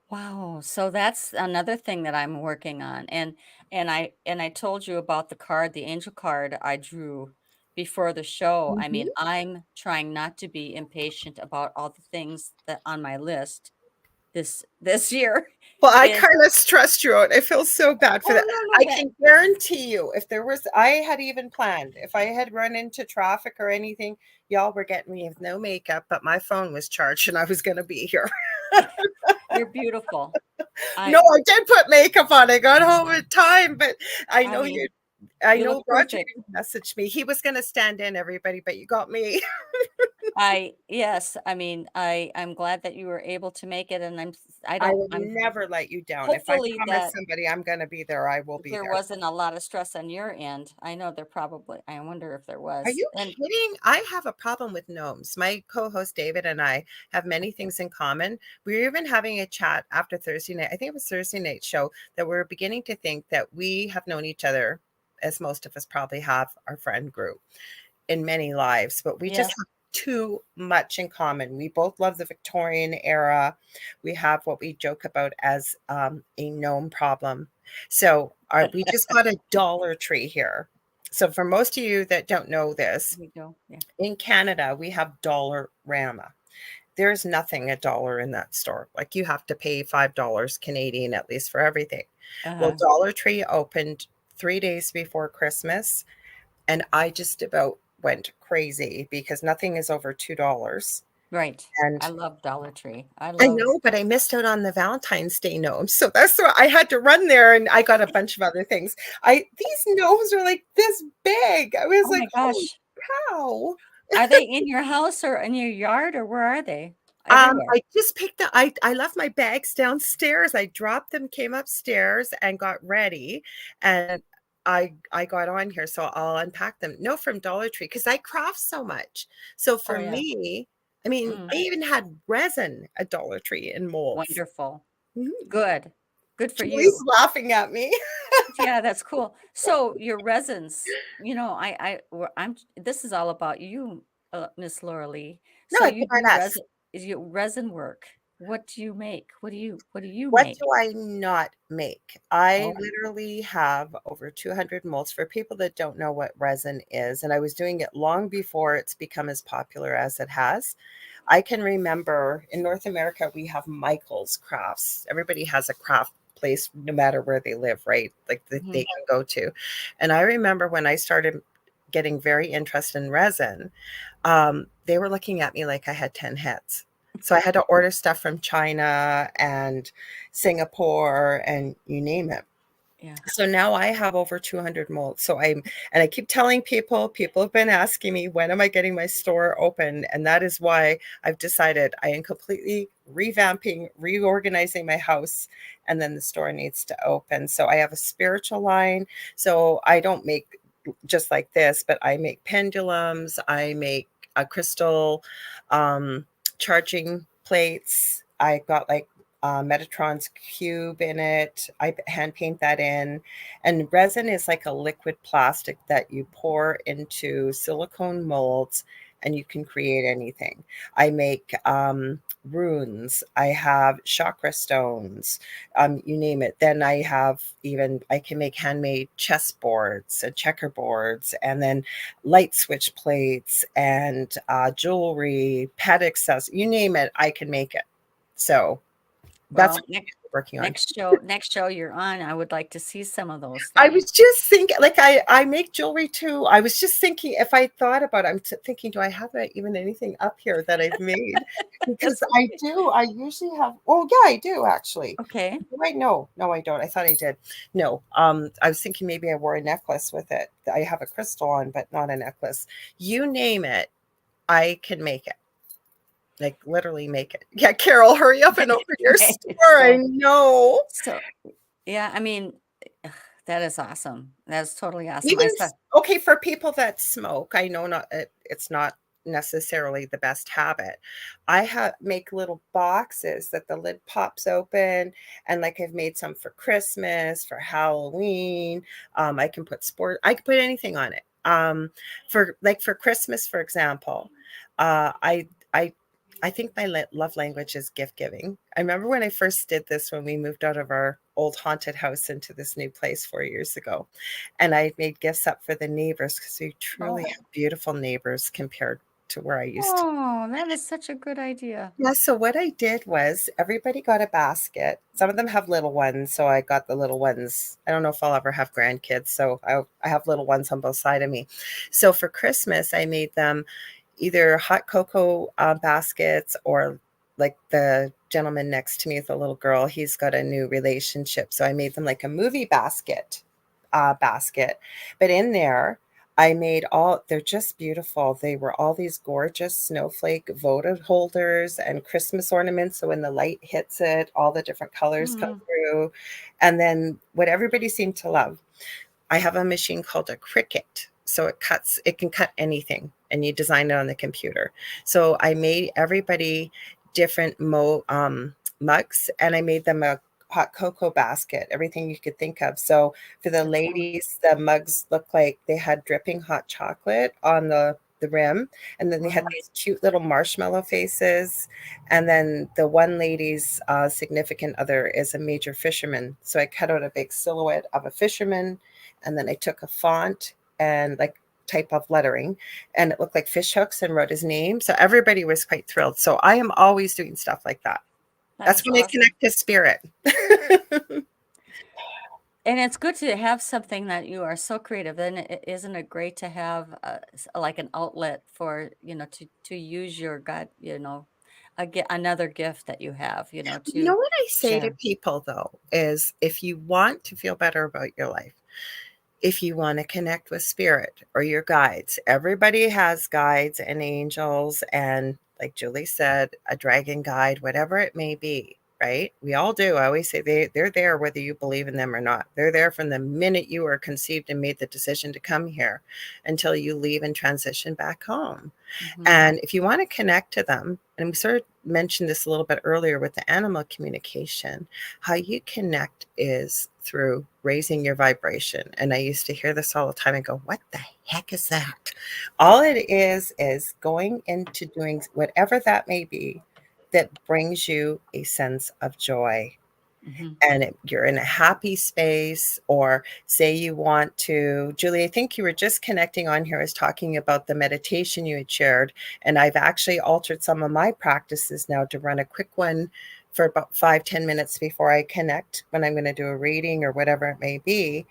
Wow. So that's another thing that I'm working on. And I told you about the card, the angel card I drew before the show. I mean, Mhm. I'm trying not to be impatient about all the things that on my list this year Well, I is. kind of stressed you out. I feel so bad for Oh, that. no, I no, that. can guarantee you, if there was, I had even planned, if I had run into traffic or anything, y'all were getting me with no makeup, but my phone was charged and I was going to be here. You're beautiful. No, I I did put makeup on. I got home in time, but I I know you. mean, I You look know Roger perfect. messaged me. He was gonna stand in, everybody, but you got me. Yes, I mean, I'm glad that you were able to make it, and I will I'm never let you down. If I hopefully promise that somebody I'm gonna be there, I will be there there. wasn't a lot of stress on your end. I know there probably I wonder if there Are was. you And kidding? I have a problem with gnomes. My co-host David and I have many things in common. We were even having a chat after Thursday night. I think it was Thursday night show that we're beginning to think that we have known each other, as most of us probably have our friend group, in many lives, but we just yes, have too much in common. We both love the Victorian era. We have what we joke about as a gnome problem. So we just got a Dollar Tree here. So for most of you that don't know this, we go. Yeah. in Canada, we have Dollarama. There's nothing a dollar in that store. Like you have to pay $5 Canadian at least for everything. Well, Uh-huh. Dollar Tree opened 3 days before Christmas, and I just about went crazy because nothing is over $2. Right. I And love Dollar Tree. I I love know, but I missed out on the Valentine's Day gnomes. So that's why I had to run there and I got a bunch of other things. These gnomes are like this big. I was Oh like, my holy gosh. cow. Are they in your house or in your yard or where are they? Everywhere. I just picked up I left my bags downstairs. I dropped them, came upstairs and got ready. And I got on here, so I'll unpack them. No, from Dollar Tree because I craft so much. So Oh for yeah. me, I mean, Mm, they even had resin at Dollar Tree in molds. wonderful. Mhm. Good. Good for Julie's you. laughing at me. Yeah, that's cool. So your resins, I'm this is all about you, Miss Laura Lee. No, So it's you about do us. resin work. What do you make? What do you What make? do I not make? I Oh, literally have over 200 molds. For people that don't know what resin is, and I was doing it long before it's become as popular as it has. I can remember in North America, we have Michael's Crafts. Everybody has a craft place, no matter where they live, right? Like that they mhm, can go to. And I remember when I started getting very interested in resin, they were looking at me like I had 10 heads. So I had to order stuff from China and Singapore and you name it. yeah. So now I have over 200 molds. And I keep telling people have been asking me, when am I getting my store open? And that is why I've decided I am completely revamping, reorganizing my house, and then the store needs to open. So I have a spiritual line. So I don't make just like this, but I make pendulums, I make a crystal um, charging plates. I got like Metatron's cube in it. I hand paint that in. And resin is like a liquid plastic that you pour into silicone molds and you can create anything. I make runes. I have chakra stones, you name it. Then I can make handmade chessboards and checkerboards, and then light switch plates and jewelry, pet accessories, you name it, I can make it. So that's Well, what we're working on. next show you're on, I would like to see some of those I things. was just thinking, like I make jewelry too. I was just thinking, if I thought about it, thinking, do I have even anything up here that I've made? Because That's I okay. do. I usually have. Oh yeah, I do actually. Okay. Right? No, I don't. I thought I did. No. I was thinking maybe I wore a necklace with it. I have a crystal on, but not a necklace. You name it, I can make it. Like literally make it. Yeah, Carol, hurry up and open your Okay. store. I know. So yeah, I mean, ugh, that is awesome. That's totally awesome. Even I saw okay, for people that smoke, I know it's not necessarily the best habit. I have make little boxes that the lid pops open, and like I've made some for Christmas, for Halloween. I can put anything on it. For Christmas, for example, uh, I I I think my love language is gift giving. I remember when I first did this when we moved out of our old haunted house into this new place 4 years ago. And I made gifts up for the neighbors because we truly oh, have beautiful neighbors compared to where I used to. oh, that is such a good idea. Yeah, so what I did was everybody got a basket. Some of them have little ones, so I got the little ones. I don't know if I'll ever have grandkids, so I have little ones on both sides of me. So for Christmas, I made them either hot cocoa baskets, or like the gentleman next to me with the little girl, he's got a new relationship. So I made them like a movie basket. basket. But in there, I made all, they're just beautiful. They were all these gorgeous snowflake votive holders and Christmas ornaments. So when the light hits it, all the different colors come Mhm. through. And then what everybody seemed to love, I have a machine called a Cricut. So it can cut anything and you design it on the computer. So I made everybody different mugs and I made them a hot cocoa basket, everything you could think of. So for the That's cool. ladies, the mugs looked like they had dripping hot chocolate on the rim. And then they had Wow. these cute little marshmallow faces. And then the one lady's significant other is a major fisherman. So I cut out a big silhouette of a fisherman and then I took a font and like type of lettering and it looked like fish hooks and wrote his name. So everybody was quite thrilled. So I am always doing stuff like that. That That's is when I awesome. connect to spirit. And it's good to have something that you are so creative, and isn't it great to have, like an outlet for, to use your God, another gift that you have, You know to what I say to share. people though is if you want to feel better about your life, if you want to connect with spirit or your guides, everybody has guides and angels, and like Julie said, a dragon guide, whatever it may be, right? We all do. I always say they're there whether you believe in them or not. They're there from the minute you were conceived and made the decision to come here until you leave and transition back home. Mhm, And if you want to connect to them, and we sort of mentioned this a little bit earlier with the animal communication, how you connect is through raising your vibration. And I used to hear this all the time and go, what the heck is that? All it is going into doing whatever that may be that brings you a sense of joy mhm. and you're in a happy space, or say you want to, Julie, I think you were just connecting on here, I was talking about the meditation you had shared, and I've actually altered some of my practices now to run a quick one for about 5-10 minutes before I connect when I'm going to do a reading or whatever it may be,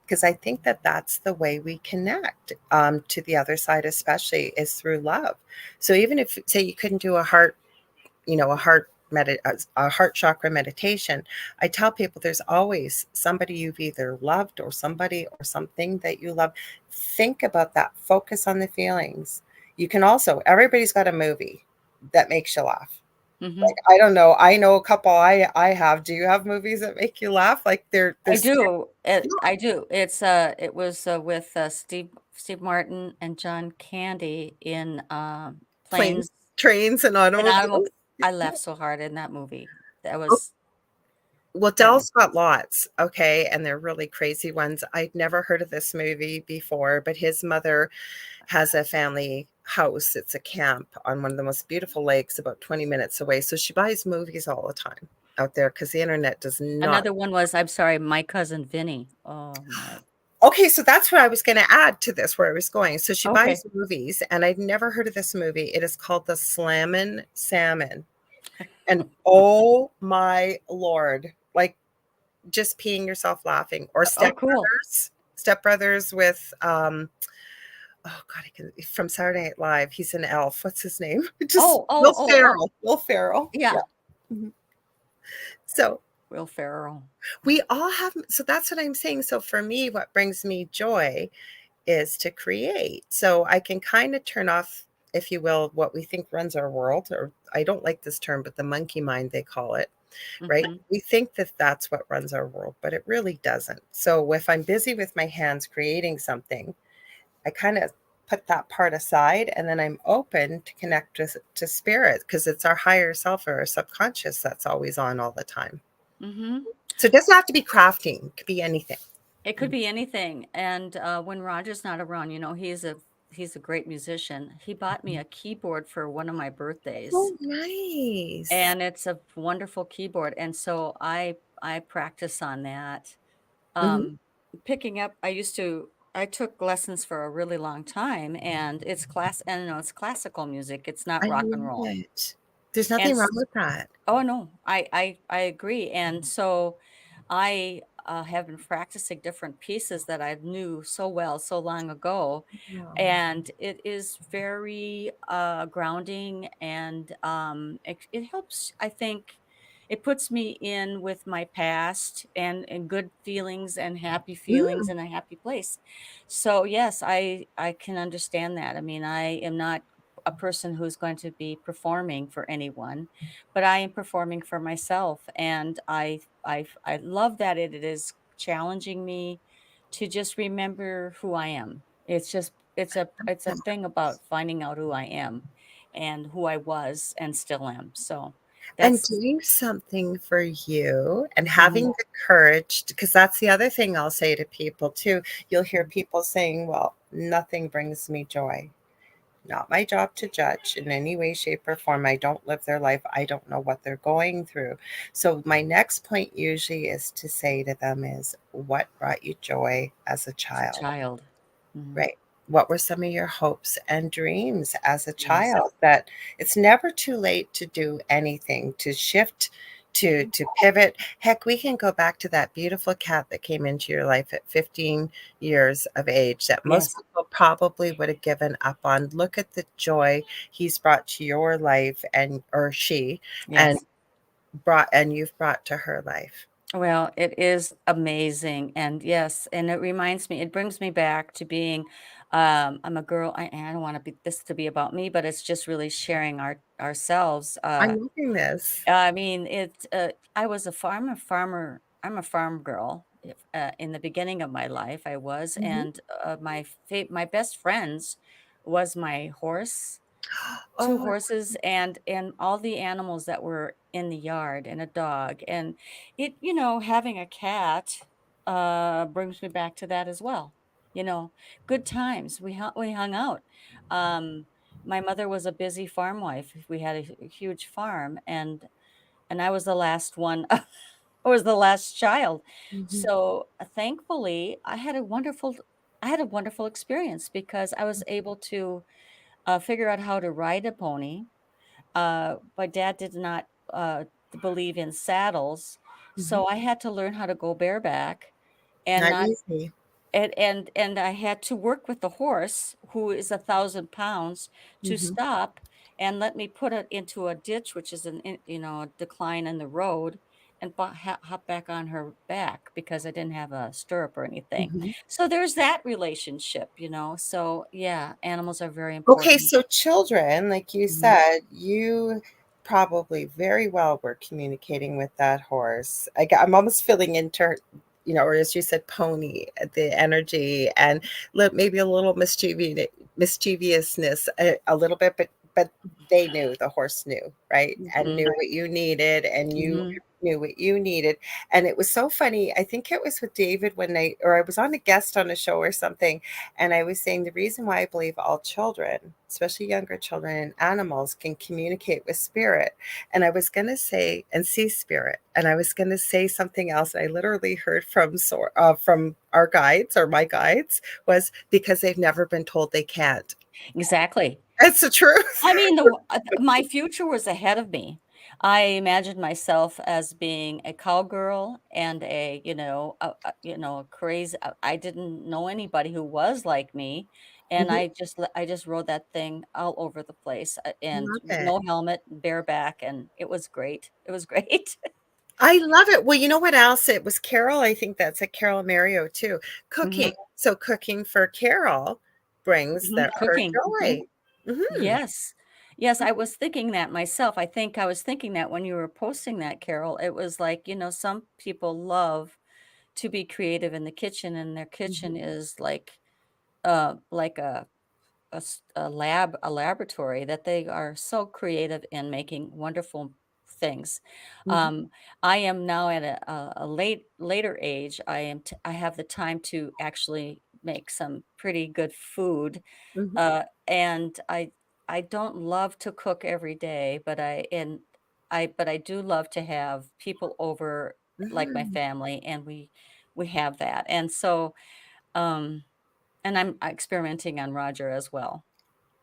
because I think that that's the way we connect to the other side, especially is through love. So even if say you couldn't do a heart, a heart chakra meditation, I tell people there's always somebody you've either loved or somebody or something that you love. Think about that, focus on the feelings. You can also, everybody's got a movie that makes you laugh. Like, Mhm. I don't know, I know a couple I have. Do you have movies that make you laugh? Like I there's do, I do. It was, with, Steve Martin and John Candy in, planes, Planes trains, and and Automob automobiles. I laughed so hard in that movie. That Oh, was well, that was Dell's got lots, okay, and they're really crazy ones. I'd never heard of this movie before, but his mother has a family house. It's a camp on one of the most beautiful lakes about 20 minutes away. So she buys movies all the time out there because the internet does not. another one was, I'm sorry, My Cousin Vinny. Oh my Okay, so that's what I was going to add to this, where I was going. So she okay. buys movies, and I'd never heard of this movie. It is called The Slammin' Salmon. And oh my Lord, like just peeing yourself laughing. Or Oh, cool. Step Brothers with oh God, I can from Saturday Night Live. He's an elf. What's his name? Just Oh, oh, oh, oh, Will Ferrell. Yeah. yeah, Mhm. So Will Ferrell. we all have. So that's what I'm saying. So for me, what brings me joy is to create. So I can kind of turn off, if you will, what we think runs our world. Or I don't like this term, but the monkey mind they call it. Right? Mhm, We think that that's what runs our world, but it really doesn't. So if I'm busy with my hands creating something, I kind of put that part aside and then I'm open to connect to spirit because it's our higher self or our subconscious that's always on all the time. mhm. So it doesn't have to be crafting, it could be anything. It could be anything, and, when Roger's not around, he's a great musician. He bought me a keyboard for one of my birthdays, Oh, nice. and it's a wonderful keyboard, and so I practice on that. Mhm. Um, Picking up I took lessons for a really long time, and it's classical music, it's not I rock and love roll. it. There's And nothing wrong s with that. Oh, no, I agree, and so I, have been practicing different pieces that I knew so well so long ago, Oh, and it is very, grounding and, it helps, I think, it puts me in with my past and good feelings and happy feelings Mm. in a happy place. So yes, I can understand that. I mean, I am not a person who's going to be performing for anyone, but I am performing for myself, and I love that it is challenging me to just remember who I am. It's a thing about finding out who I am and who I was and still am. So And that's doing something for you and having mhm, the courage, because that's the other thing I'll say to people too. You'll hear mhm. people saying, "Well, nothing brings me joy." Not my job to judge in any way, shape, or form. I don't live their life. I don't know what they're going through. So my next point usually is to say to them is, what brought you joy as a As a child? child. Mhm. Right. What were some of your hopes and dreams as a Yes. child? That it's never too late to do anything, to shift, to pivot. Heck, we can go back to that beautiful cat that came into your life at 15 years of age that most Yes. people probably would have given up on. Look at the joy he's brought to your life and or she and Yes. you've brought to her life. Well, it is amazing, and yes, and it reminds me it brings me back to being, I'm a girl, and I don't wanna be this to be about me, but it's just really sharing ourselves, I'm loving this. I mean, I was I'm a farm girl, if in the beginning of my life, I was, Mhm. and, my best friends was my horse, 2 Oh, horses, and all the animals that were in the yard, and a dog, and having a cat, brings me back to that as well, you know, good times, we hung out. My mother was a busy farm wife, we had a huge farm, and I was the last one I was the last child. mhm. So, thankfully, I had a wonderful experience because I was able to, figure out how to ride a pony. My dad did not, believe in saddles, Mhm. so I had to learn how to go bareback and Not not easy. and I had to work with the horse, who is 1,000 pounds, to Mhm, stop and let me put it into a ditch, which is a decline in the road, and hop back on her back because I didn't have a stirrup or anything. mhm. So there's that relationship, So yeah, animals are very Okay, important. so children, like you Mhm. said, you probably very well were communicating with that horse. I'm almost feeling or as you said, pony, the energy and maybe a little mischievousness, a little bit, but they knew, the horse knew, right? And Mhm. knew what you needed, and you Mhm. knew what you needed. And it was so funny. I think it was with David or I was on a guest on a show or something, and I was saying the reason why I believe all children, especially younger children and animals, can communicate with spirit. And I was going to say, and see spirit. And I was going to say something else. I literally heard from our guides or my guides was because they've never been told they can't. Exactly. It's the truth. I mean, my future was ahead of me. I imagined myself as being a cowgirl and a crazy. I didn't know anybody who was like me, and Mhm. I just rode that thing all over the place, and Love with it. no helmet, bareback, and it was great. It was great. I love it. Well, you know what else? It was Carol. I think that's a Carol Mario too. Mhm, Cooking. So cooking for Carol brings mhm, her cooking. Mhm. joy. Mhm. Yes. Yes, I was thinking that myself. I was thinking that when you were posting that, Carol. It was like, some people love to be creative in the kitchen, and their kitchen Mhm. is like a laboratory that they are so creative in making wonderful things. Mhm. Um, I am now at a later age. I have the time to actually make some pretty good food, Mhm. and I don't love to cook every day, but I do love to have people over, like my Mhm. family, and we have that. And so, um, and I'm experimenting on Roger as well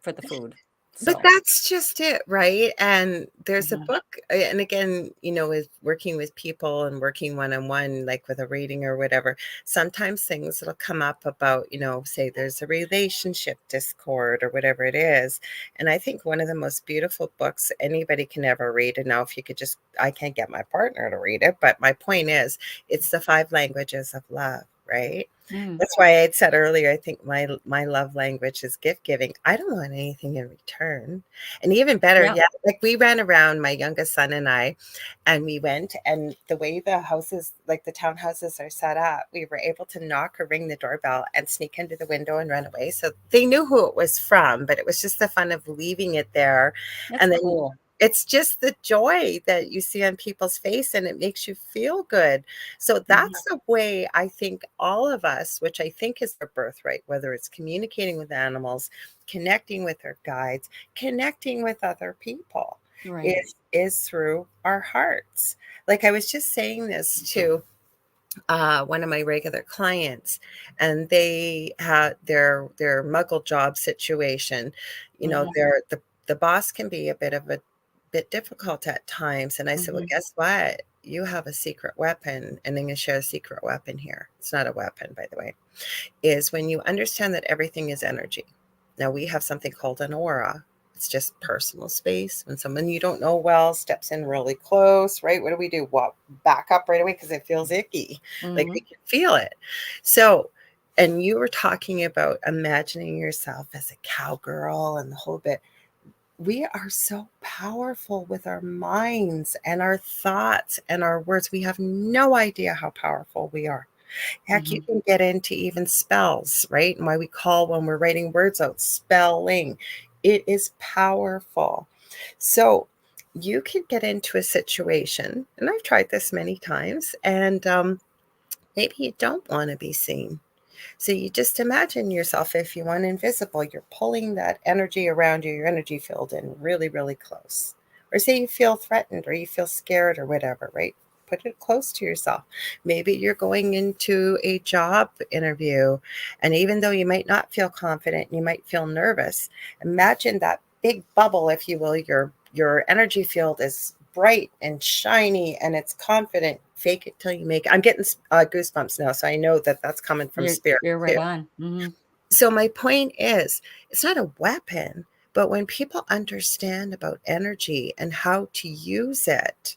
for the food. But So, that's just it, right? And there's a mhm. book, and again, with working with people and working one on one, like with a reading or whatever, sometimes things that'll come up about, say there's a relationship discord or whatever it is. And I think one of the most beautiful books anybody can ever read, and now if you could just, I can't get my partner to read it, but my point is, it's The Five Languages of Love, right? Mm. That's why I had said earlier, I think my love language is gift giving. I don't want anything in return. And even better, Yeah. yeah, like we ran around, my youngest son and I, and we went, and the way the houses, like the townhouses are set up, we were able to knock or ring the doorbell and sneak into the window and run away. So they knew who it was from, but it was just the fun of leaving it there. That's And then cool. it's just the joy that you see on people's face, and it makes you feel good. So Mhm. that's the way I think all of us, which I think is our birthright, whether it's communicating with animals, connecting with our guides, connecting with other people, Right. is through our hearts. Like I was just saying this to one of my regular clients, and they had their muggle job situation. Mhm. The boss can be a bit difficult at times. And I said, well, Mhm. guess what? You have a secret weapon, and I'm going to share a secret weapon here. It's not a weapon, by the way. Is when you understand that everything is energy. Now we have something called an aura. It's just personal space. When someone you don't know well steps in really close, right? What do we do? What, back up right away because it feels icky. Like we Mhm. can feel it. So, and you were talking about imagining yourself as a cowgirl and the whole bit. We are so powerful with our minds and our thoughts and our words. We have no idea how powerful we are. Heck, you Mhm. can get into even spells, right? And why we call when we're writing words out spelling. It is powerful. So you can get into a situation, and I've tried this many times, and maybe you don't want to be seen. So you just imagine yourself, if you want invisible, you're pulling that energy around you, your energy field in really, really close. Or say you feel threatened or you feel scared or whatever, right? Put it close to yourself. Maybe you're going into a job interview, and even though you might not feel confident, you might feel nervous. Imagine that big bubble, if you will, your energy field is bright and shiny and it's confident. Fake it till you make it. I'm getting goosebumps now, so I know that that's coming from spirit You're too. right on. Mhm. So my point is, it's not a weapon, but when people understand about energy and how to use it,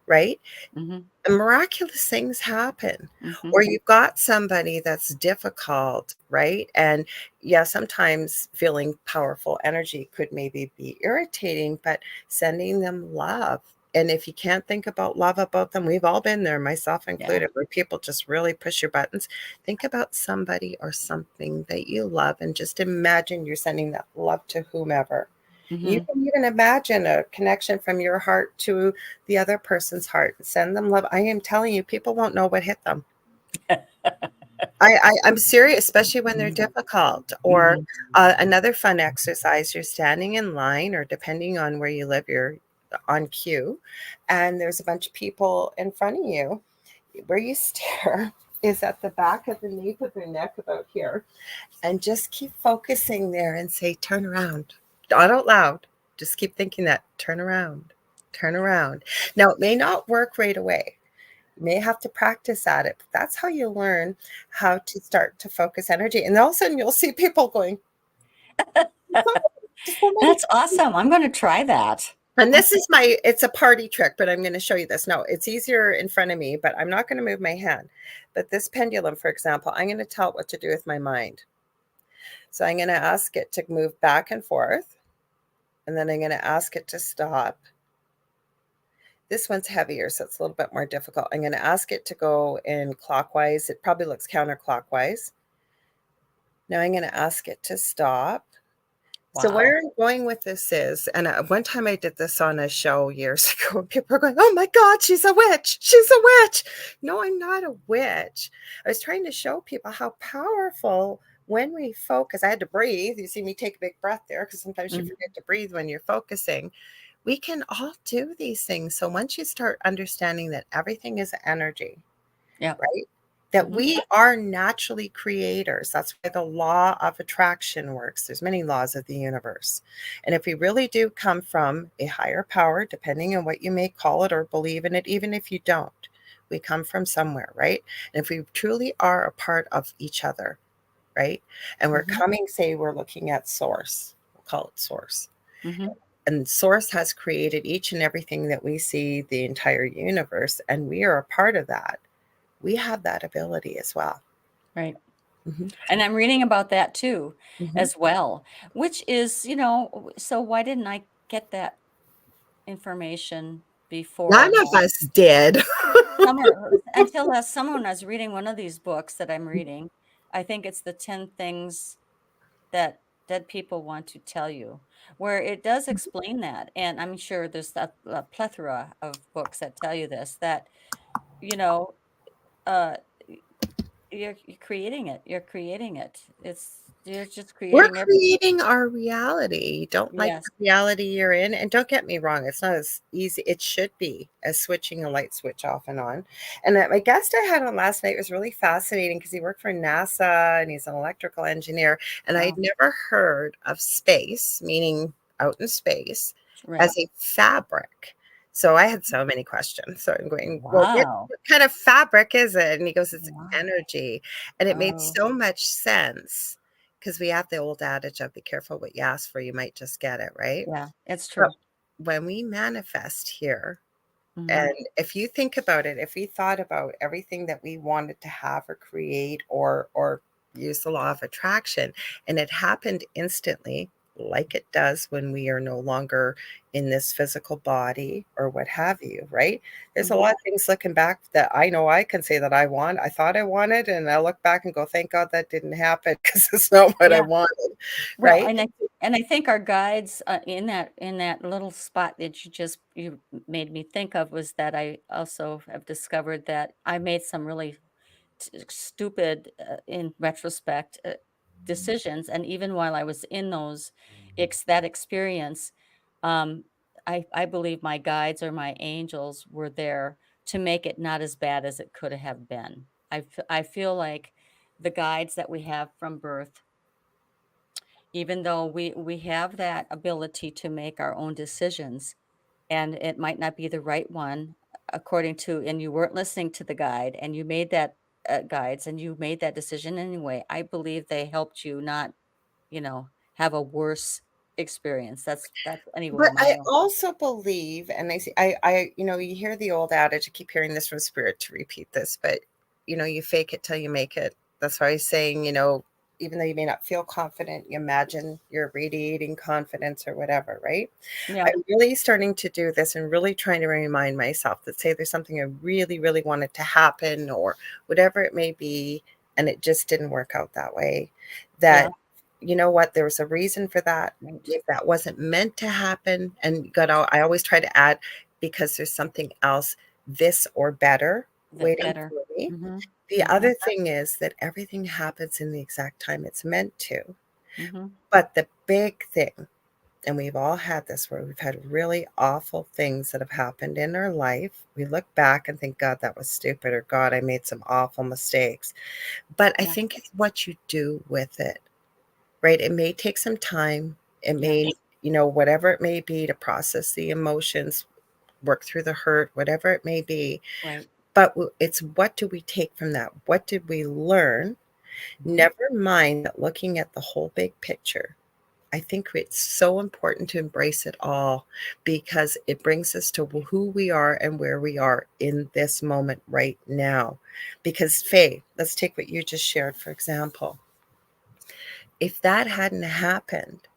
right? Mhm. Miraculous things happen. Mhm. Or you've got somebody that's difficult, right? And yeah, sometimes feeling powerful energy could maybe be irritating, but sending them love. And if you can't think about love about them, we've all been there, myself Yeah. included, where people just really push your buttons. Think about somebody or something that you love and just imagine you're sending that love to whomever. You Mhm. can even imagine a connection from your heart to the other person's heart. Send them love. I am telling you, people won't know what hit them. I'm serious, especially when they're Mhm. difficult. Or Mhm. another fun exercise, you're standing in line, or depending on where you live, you're on queue, and there's a bunch of people in front of you. Where you stare is at the back of the nape of their neck, about here. And just keep focusing there and say, turn around. Not out loud. Just keep thinking that, turn around, turn around. Now, it may not work right away. You may have to practice at it, but that's how you learn how to start to focus energy. And all of a sudden, you'll see people going, just so many. That's awesome. I'm gonna try that. And this is it's a party trick, but I'm going to show you this. No, it's easier in front of me, but I'm not going to move my hand. But this pendulum, for example, I'm going to tell it what to do with my mind. So I'm going to ask it to move back and forth. And then I'm going to ask it to stop. This one's heavier, so it's a little bit more difficult. I'm going to ask it to go in clockwise. It probably looks counterclockwise. Now I'm going to ask it to stop. So Wow. where I'm going with this is, and one time I did this on a show years ago, and people are going, "Oh my God, she's a witch! She's a witch!" No, I'm not a witch. I was trying to show people how powerful when we focus. I had to breathe. You see me take a big breath there because sometimes you Mhm. forget to breathe when you're focusing. We can all do these things. So once you start understanding that everything is energy, Yep. right? that Mhm. we are naturally creators. That's why the law of attraction works. There's many laws of the universe. And if we really do come from a higher power, depending on what you may call it or believe in it, even if you don't, we come from somewhere, right? And if we truly are a part of each other, right? And we're Mhm. coming, say we're looking at source, we'll call it source. Mhm. And source has created each and everything that we see, the entire universe, and we are a part of that. We have that ability as well. Right. Mhm, And I'm reading about that too, mhm. as well, which is, so why didn't I get that information before None of now? us did. Summer until last summer when I was reading one of these books that I'm reading, I think it's the 10 things that dead people want to tell you, where it does explain that, and I'm sure there's a plethora of books that tell you this, that, you know, uh, y you're creating it, you're just We're creating every. creating our reality. You don't like Yes, the reality you're in, and don't get me wrong, it's not as easy it should be as switching a light switch off and on. And my guest I had on last night was really fascinating because he worked for NASA and he's an electrical engineer, and I had wow, never heard of space, meaning out in space, right. as a fabric. So I had so many questions. So I'm going, "Well, Wow, what kind of fabric is it?" And he goes, "It's wow. energy." And it made Oh, so much sense. 'Cause we have the old adage of be careful what you ask for, you might just get it, right? yeah, it's But true. when we manifest here, Mhm, and if you think about it, if we thought about everything that we wanted to have or create or use the law of attraction, and it happened instantly, like it does when we are no longer in this physical body or what have you, right? There's a mhm, lot of things looking back that I know I can say that I thought I wanted, and I look back and go, thank God that didn't happen because it's not what I yeah. wanted, Well, right? and I think our guides, in that little spot that you made me think of, was that I also have discovered that I made some really stupid, in retrospect, decisions, and even while I was in that experience, um, I believe my guides or my angels were there to make it not as bad as it could have been. I feel like the guides that we have from birth, even though we have that ability to make our own decisions, and it might not be the right one according to, and you weren't listening to the guide, and you made that, guides, and you made that decision anyway. I believe they helped you not, have a worse experience. That's anyway But my I own. also believe, and I see, you hear the old adage, I keep hearing this from spirit to repeat this, but, you fake it till you make it. That's why I was saying, even though you may not feel confident, you imagine you're radiating confidence or whatever, right? Yeah, I'm really starting to do this and really trying to remind myself that say there's something I really, really wanted to happen or whatever it may be, and it just didn't work out that way. yeah, That, you know what, there was a reason for that. right. If that wasn't meant to happen, and God, I always try to add because there's something else, this or better, That waiting better. for me. Mhm, The mhm, other thing is that everything happens in the exact time it's meant to. mhm. But the big thing, and we've all had this where we've had really awful things that have happened in our life. We look back and think, God, that was stupid, or God, I made some awful mistakes. But I Yeah, think it's what you do with it, right? It may take some time. It yeah, may, whatever it may be to process the emotions, work through the hurt, whatever it may be. right. But it's what do we take from that? What did we learn? Mhm. Never mind that looking at the whole big picture. I think it's so important to embrace it all because it brings us to who we are and where we are in this moment right now. Because, Faye, let's take what you just shared, for example. If that hadn't happened,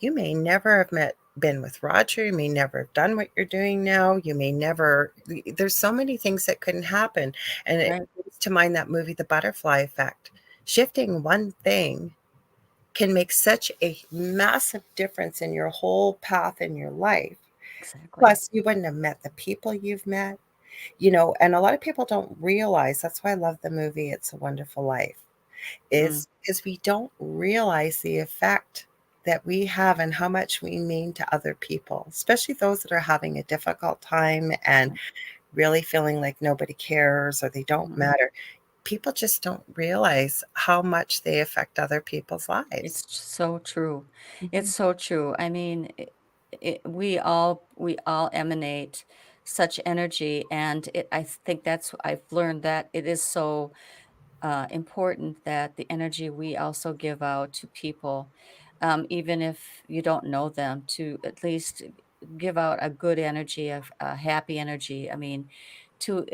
you may never have been with Roger. You may never have done what you're doing now. You may never, there's so many things that couldn't happen. And it Right, brings to mind that movie, The Butterfly Effect. Shifting one thing can make such a massive difference in your whole path in your life. exactly. Plus, you wouldn't have met the people you've met, and a lot of people don't realize that's why I love the movie It's a Wonderful Life, Mm, is because we don't realize the effect that we have and how much we mean to other people, especially those that are having a difficult time and right, really feeling like nobody cares or they don't mhm, matter. people just don't realize how much they affect other people's lives. It's so true. It's Mhm. so true. I mean, we all emanate such energy, and I think that's I've learned that it is so important that the energy we also give out to people, even if you don't know them, to at least give out a good energy, a happy energy. I mean, to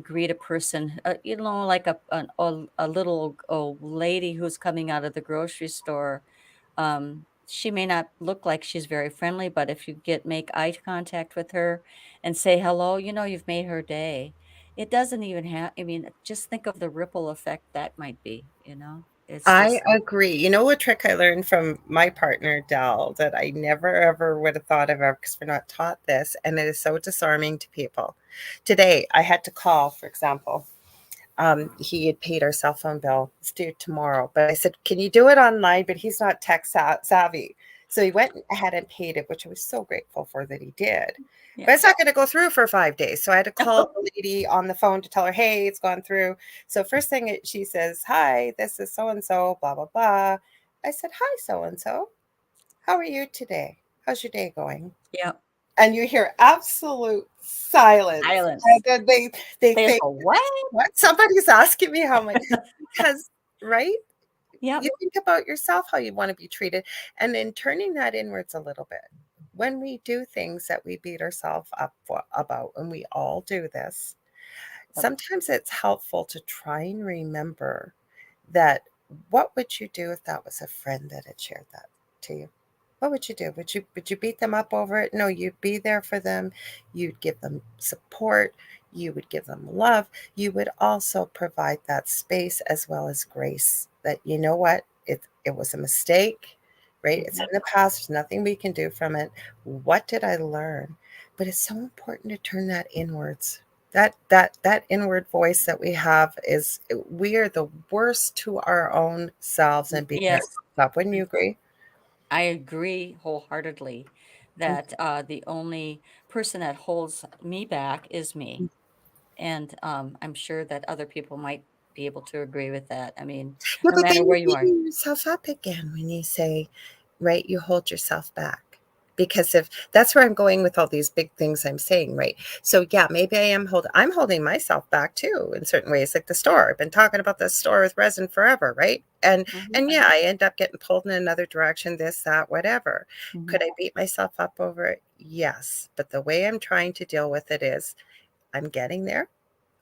greet a person, like a little old lady who's coming out of the grocery store. She may not look like she's very friendly, but if you make eye contact with her and say hello, you've made her day. It doesn't even have, I mean, just think of the ripple effect that might be. It's I just, agree. You know what trick I learned from my partner, Dell, that I never ever would have thought of ever because we're not taught this, and it is so disarming to people. Today, I had to call, for example. He had paid our cell phone bill. It's due tomorrow. But I said, can you do it online? But he's not tech savvy. So he went ahead and paid it, which I was so grateful for that he did. yeah. But it's not going to go through for 5 days. So I had to call the lady on the phone to tell her, hey, it's gone through. So first thing she says, hi, this is so and so, blah, blah, blah. I said, hi, so and so. How are you today? How's your day going? Yeah. And you hear absolute silence. And Silence. then they They just think, go, what? what? Somebody's asking me how much because right? Yep. You think about yourself, how you want to be treated, and then turning that inwards a little bit. When we do things that we beat ourselves up about, and we all do this, Yep. sometimes it's helpful to try and remember that what would you do if that was a friend that had shared that to you? What would you do? Would you beat them up over it? No, you'd be there for them. You'd give them support. You would give them love. You would also provide that space as well as grace that you know what? It was a mistake, right? It's in Mhm. the past. There's nothing we can do from it. What did I learn? But it's so important to turn that inwards. That inward voice that we have is we are the worst to our own selves and beating Yes. ourselves up. Wouldn't you agree? I agree wholeheartedly Mm, that the only person that holds me back is me. mm. And I'm sure that other people might be able to agree with that. I mean, Yeah, no but matter then where you're you are. beating yourself up again when you say, right, you hold yourself back. Because if that's where I'm going with all these big things I'm saying, right? So yeah, maybe I'm holding myself back too in certain ways, like the store. I've been talking about the store with resin forever, right? Mhm, And yeah, I end up getting pulled in another direction, this, that, whatever. mhm. Could I beat myself up over it? Yes. But the way I'm trying to deal with it is I'm getting there.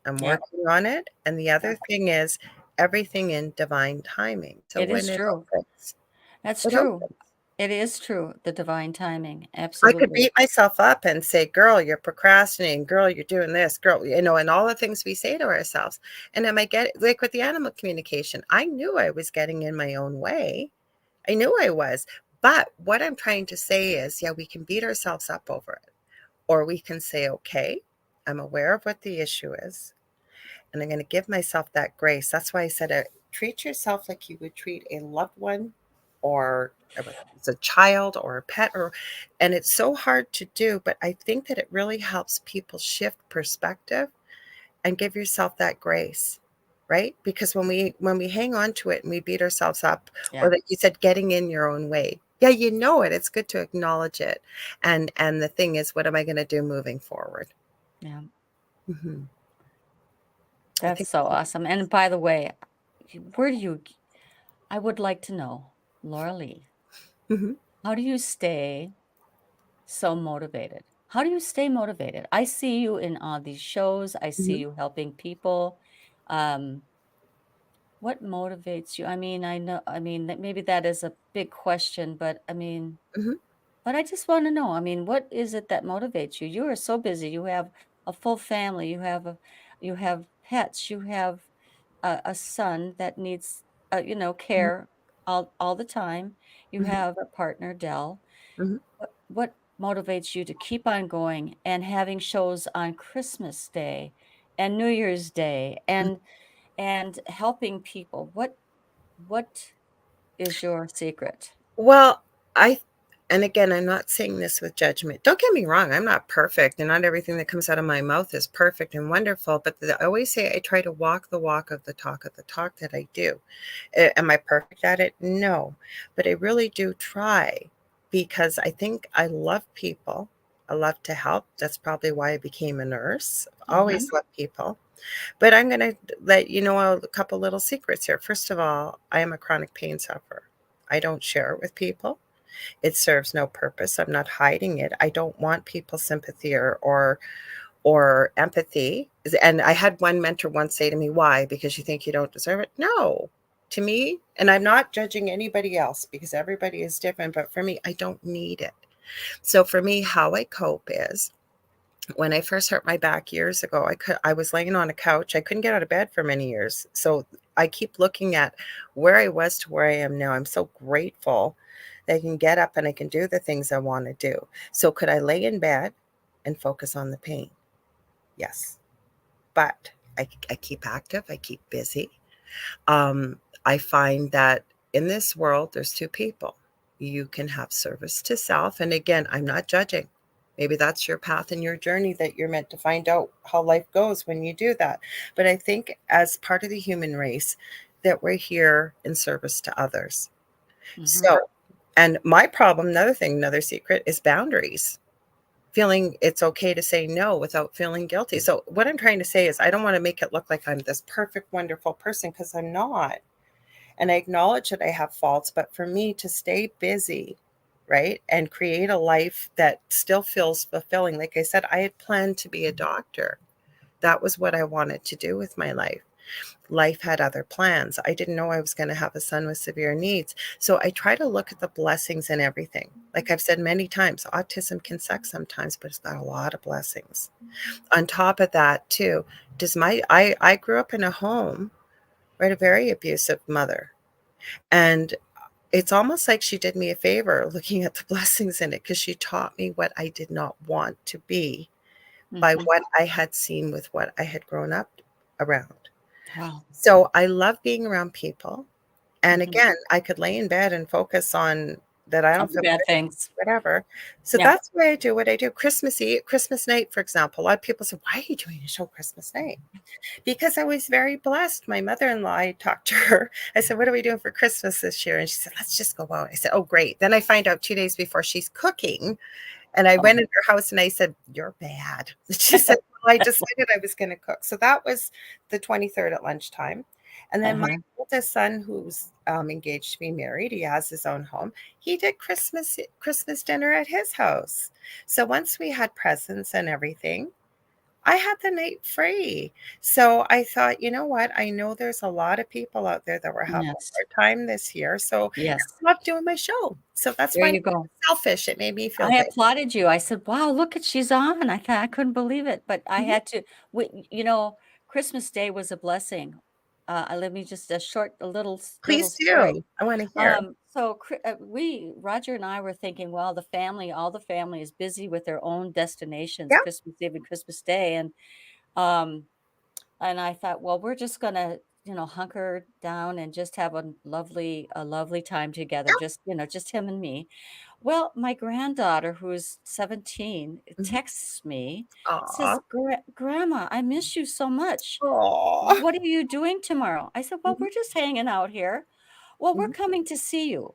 I'm Yep, working on it. And the other yep. thing is everything in divine timing. So It when is it true. opens, That's it true. opens. It is true. The divine timing. I could Absolutely. beat myself up and say, girl, you're procrastinating. Girl, you're doing this. Girl, and all the things we say to ourselves. And am I get like with the animal communication? I knew I was getting in my own way. I knew I was. But what I'm trying to say is, yeah, we can beat ourselves up over it. Or we can say, okay, I'm aware of what the issue is. And I'm going to give myself that grace. That's why I said, treat yourself like you would treat a loved one or it's a child or a pet and it's so hard to do, but I think that it really helps people shift perspective and give yourself that grace, right? Because when we hang on to it and we beat ourselves up, or Yeah, that you said getting in your own way, yeah, you know it, it's good to acknowledge it. And the thing is, what am I going to do moving forward? yeah. Hmm. I That's think. so awesome. And by the way, where do you, I would like to know, Laura Lee, Mhm, how do you stay so motivated? How do you stay motivated? I see you in all these shows. I see mhm, you helping people. Um, what motivates you? I mean, I know, I mean, that maybe that is a big question, but I mean, mhm, but I just want to know. I mean, what is it that motivates you? You are so busy. You have a full family. You have pets. You have a son that needs, mhm, care all the time. You mhm, have a partner, Dell. mhm. What motivates you to keep on going and having shows on Christmas Day and New Year's Day and helping people? What is your secret? Well, I And again, I'm not saying this with judgment. Don't get me wrong, I'm not perfect, and not everything that comes out of my mouth is perfect and wonderful. But I always say I try to walk the walk of the talk that I do. Am I perfect at it? No. But I really do try because I think I love people. I love to help. That's probably why I became a nurse. I've Mhm. always loved people. But I'm going to let you know a couple little secrets here. First of all, I am a chronic pain sufferer. I don't share it with people. It serves no purpose. I'm not hiding it. I don't want people's sympathy or empathy. And I had one mentor once say to me, "Why? Because you think you don't deserve it?" No. To me, and I'm not judging anybody else because everybody is different, but for me, I don't need it. So for me, how I cope is when I first hurt my back years ago, I was laying on a couch. I couldn't get out of bed for many years. So I keep looking at where I was to where I am now. I'm so grateful that I can get up and I can do the things I want to do. So could I lay in bed and focus on the pain? Yes. But I keep active, I keep busy. I find that in this world, there's two people. You can have service to self. And again, I'm not judging. Maybe that's your path and your journey that you're meant to find out how life goes when you do that. But I think as part of the human race, that we're here in service to others. Mhm. So, and my problem, another thing, another secret is boundaries. Feeling it's okay to say no without feeling guilty. So, what I'm trying to say is, I don't want to make it look like I'm this perfect, wonderful person because I'm not. And I acknowledge that I have faults, but for me to stay busy, right, and create a life that still feels fulfilling. Like I said, I had planned to be a doctor. That was what I wanted to do with my life. Life had other plans. I didn't know I was going to have a son with severe needs. So I try to look at the blessings in everything. Like I've said many times, autism can suck sometimes, but it's got a lot of blessings. On top of that, too, I grew up in a home, right, a very abusive mother. And it's almost like she did me a favor looking at the blessings in it because she taught me what I did not want to be by Mhm. what I had seen with what I had grown up around. Wow. So I love being around people. And Mhm. again, I could lay in bed and focus on that I All don't the feel bad good, things. whatever. So Yeah. that's why I do what I do. Christmas Eve, Christmas night, for example. A lot of people say, "Why are you doing a show Christmas night?" Because I was very blessed. My mother-in-law, I talked to her. I said, "What are we doing for Christmas this year?" And she said, "Let's just go out." I said, "Oh, great." Then I find out 2 days before she's cooking. And I went Oh. in her house and I said, "You're bad." She said, "Well, I decided I was going to cook." So that was the 23rd at lunchtime. And then my Uh-huh. oldest son, who's engaged to be married, he has his own home. He did Christmas dinner at his house. So once we had presents and everything, I had the night free. So I thought, you know what? I know there's a lot of people out there that were having a Yes. hard time this year. So Yes. I love doing my show. So that's There why I'm you go. selfish. It made me feel I good. applauded you. I said, "Wow, look at she's on." I couldn't believe it, but I Mhm. had to Christmas Day was a blessing. Let me just a little Please story. do. I wanna hear. Roger and I were thinking, well, all the family is busy with their own destinations, Yeah. Christmas Eve and Christmas Day, um, and I thought, well, we're just gonna, hunker down and just have a lovely time together, Yeah. just him and me. Well, my granddaughter, who's 17, Mhm. texts me, Aw. says, Grandma, I miss you so much. Aw. What are you doing tomorrow? I said, well, Mhm, we're just hanging out here. Well, we're mhm. coming to see you.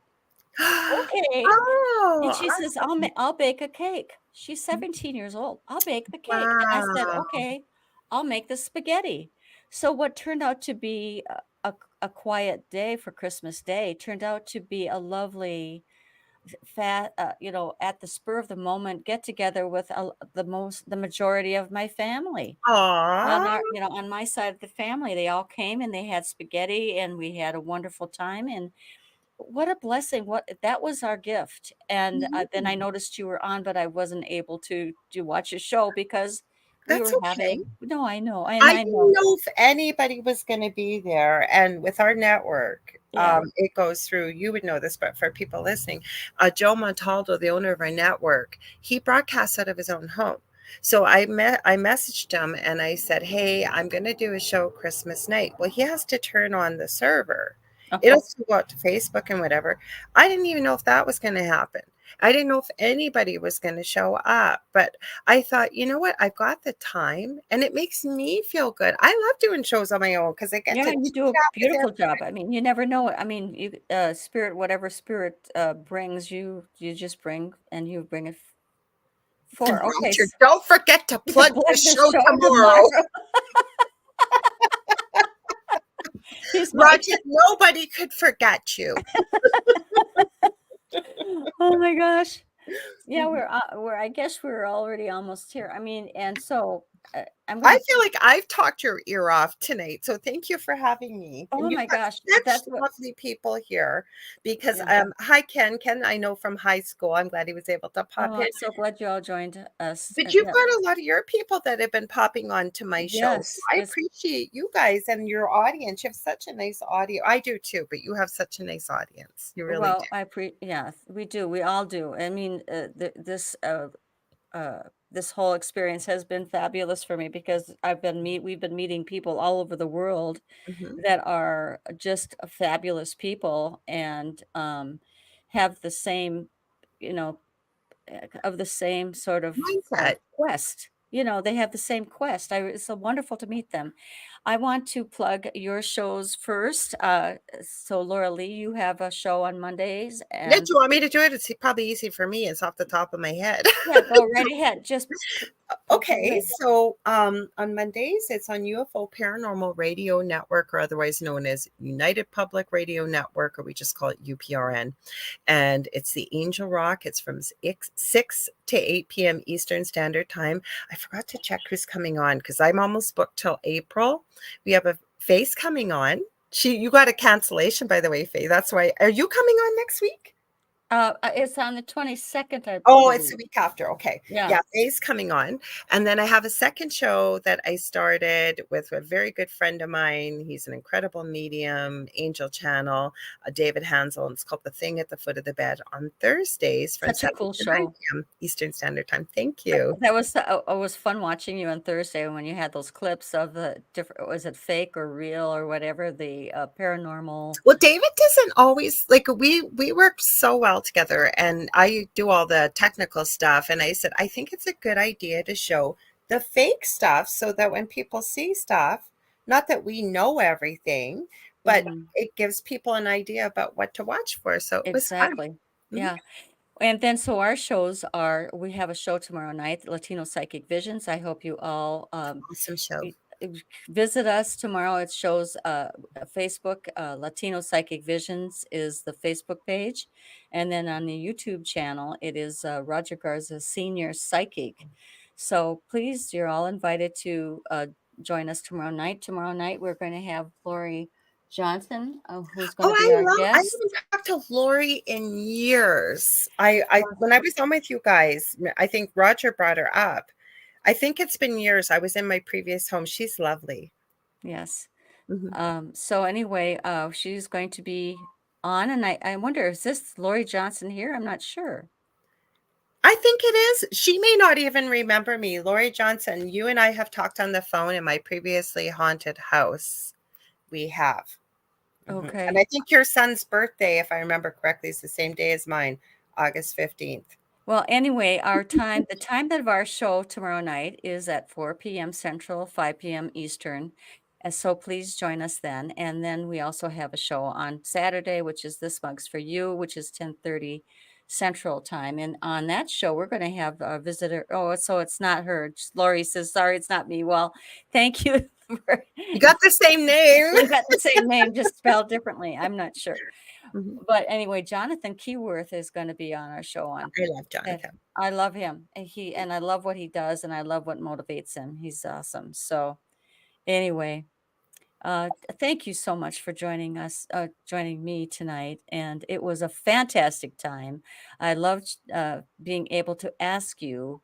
Okay. And Oh, she says, awesome. I'll bake a cake. She's Mhm. 17 years old. I'll bake the cake. And I said, Wow. okay, I'll make the spaghetti. So what turned out to be a quiet day for Christmas Day turned out to be a lovely at the spur of the moment get together with the majority of my family. Aw. On my side of the family, they all came and they had spaghetti and we had a wonderful time. And what a blessing. That was our gift. And then I Mhm. noticed you were on, but I wasn't able to watch a show because we That's were okay. having no, I know. And I I didn't know. know if anybody was gonna be there, and with our network, Yeah. it goes through you would know this, but for people listening, Joe Montaldo, the owner of our network, he broadcasts out of his own home. So I messaged him and I said, "Hey, I'm gonna do a show Christmas night." Well, he has to turn on the server. It'll Oh, still go out to Facebook and whatever. I didn't even know if that was gonna happen. I didn't know if anybody was going to show up, but I thought, you know what? I've got the time and it makes me feel good. I love doing shows on my own because I get Yeah, to you do a chat with beautiful everybody. job. I mean, you never know. I mean, you spirit, whatever spirit brings you, you just bring and you bring it And for. Okay, Roger, don't forget to to plug the plug the show show tomorrow. tomorrow. He's my Roger, nobody could forget you. oh my gosh. Yeah, Mhm. we're I guess we're already almost here. I mean, and so I'm I gonna feel like I've talked your ear off tonight, so thank you for having me. oh And you've my got gosh, such that's what lovely people here because, yeah. hi, Ken. Ken, I know from high school. I'm glad he was able to Oh, pop I'm in. so glad you all joined us. But you've Yeah. got a lot of your people that have been popping on to my show. So Yes, I it's appreciate you guys and your audience. You have such a nice audio. I do too, but you have such a nice audience. You really do. well, yeah, we do. We all do. I mean, this whole experience has been fabulous for me because we've been meeting people all over the world Mhm. that are just fabulous people and have the same, you know, of the same sort of Mindset. quest. You know, they have the same quest. It's so wonderful to meet them. I want to plug your shows first. So, Laura Lee, you have a show on Mondays, Yeah, do and you want me to do it? It's probably easy for me. It's off the top of my head. yeah, go right ahead. Just plug Okay, away. so on Mondays, it's on UFO Paranormal Radio Network, or otherwise known as United Public Radio Network, or we just call it UPRN. And it's the Angel Rock. It's from 6 to 8 p.m. Eastern Standard Time. I forgot to check who's coming on because I'm almost booked till April. We have a Face coming on. You got a cancellation, by the way, Faye. That's why. Are you coming on next week? It's on the 22nd, I Oh, it's believe. the week after. Okay. Yeah, Yeah, Faye's coming on. And then I have a second show that I started with a very good friend of mine. He's an incredible medium, Angel Channel, David Hansel. And it's called The Thing at the Foot of the Bed on Thursdays from such a 7 cool to 9 show. p.m. Eastern Standard Time. Thank you. That was it was fun watching you on Thursday when you had those clips of the different was it fake or real or whatever, the, paranormal Well, David doesn't always like we work so well together and I do all the technical stuff and I said I think it's a good idea to show the fake stuff so that when people see stuff, not that we know everything, but mhm, it gives people an idea about what to watch for. So it was fun. exactly. Mhm. Yeah, and then so our shows are we have a show tomorrow night, Latino Psychic Visions. I hope you all, Awesome show. y visit us tomorrow. It shows, Facebook, Latino Psychic Visions is the Facebook page, and then on the YouTube channel, it is, Roger Garza Senior Psychic. So please, you're all invited to, join us tomorrow night. Tomorrow night, we're gonna have Lori Johnson, who's Oh, gonna be our I guest. haven't talked to Lori in years. I when I was on with you guys, I think Roger brought her up. I think it's been years. I was in my previous home. She's lovely. Yes. Mhm. So anyway, she's going to be on, and I wonder, is this Lori Johnson here? I'm not sure. I think it is. She may not even remember me. Lori Johnson, you and I have talked on the phone in my previously haunted house. We have. Mhm. And Okay. I think your son's birthday, if I remember correctly, is the same day as mine, August 15th. Well, anyway, the time of our show tomorrow night is at 4 p.m. Central, 5 p.m. Eastern. And so please join us then. And then we also have a show on Saturday, which is This Mug's for You, which is 10:30 Central Time. And on that show, we're going to have a visitor. Oh, so it's not her. Lori says, sorry, it's not me. Well, thank you for You got the same name. we got the same name, just spelled differently. I'm not sure. Mhm. But anyway, Jonathan Keyworth is gonna be on our show on I love Sat Jonathan. I love him, and I love what he does, and I love what motivates him. He's awesome. So, anyway, thank you so much for joining me tonight, and it was a fantastic time. I loved, being able to ask you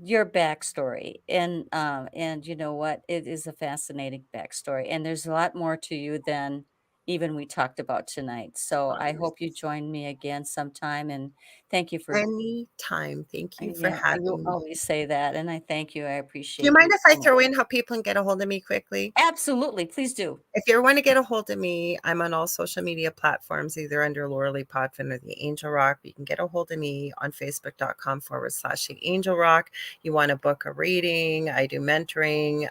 your backstory, and you know what? It is a fascinating backstory, and there's a lot more to you than even we talked about tonight. So I Honors. hope you join me again sometime, and thank you for Anytime. Thank you for yeah, you having me. always say that, and I thank you. I Do you appreciate mind you if I so much. throw in how people can get a hold of me quickly? Absolutely, please do. If you want to get a hold of me, I'm on all social media platforms, either under Laura Lee Potvin or the Angel Rock. You can get a hold of me on facebook.com/the Angel Rock. You want to book a reading, I do mentoring,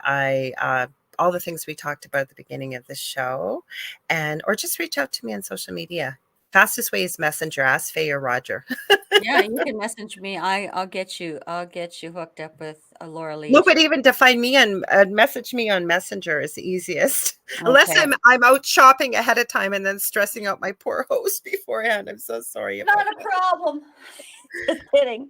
all the things we talked about at the beginning of the show, and or just reach out to me on social media. Fastest way is Messenger. Ask Faye or Roger. Yeah, you can message me. I'll get you hooked up with Laura No, Leach. but even to find me and message me on Messenger is the easiest. Unless Okay. I'm out shopping ahead of time and then stressing out my poor host beforehand. I'm so sorry Not about a that. problem. Just kidding.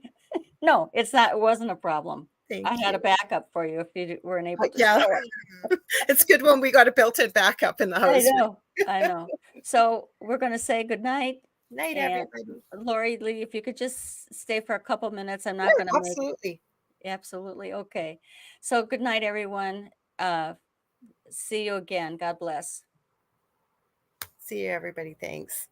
No, it's not. It wasn't a problem. I Thank had you. a backup for you if you weren't able to Yeah, show up. it's good when we got a built-in backup in the I house. know. I know. So we're going to say good night. Night, And everybody. Lori Lee, if you could just stay for a couple minutes, I'm not Yeah, going to make absolutely. absolutely okay. So good night, everyone. See you again. God bless. See you, everybody. Thanks.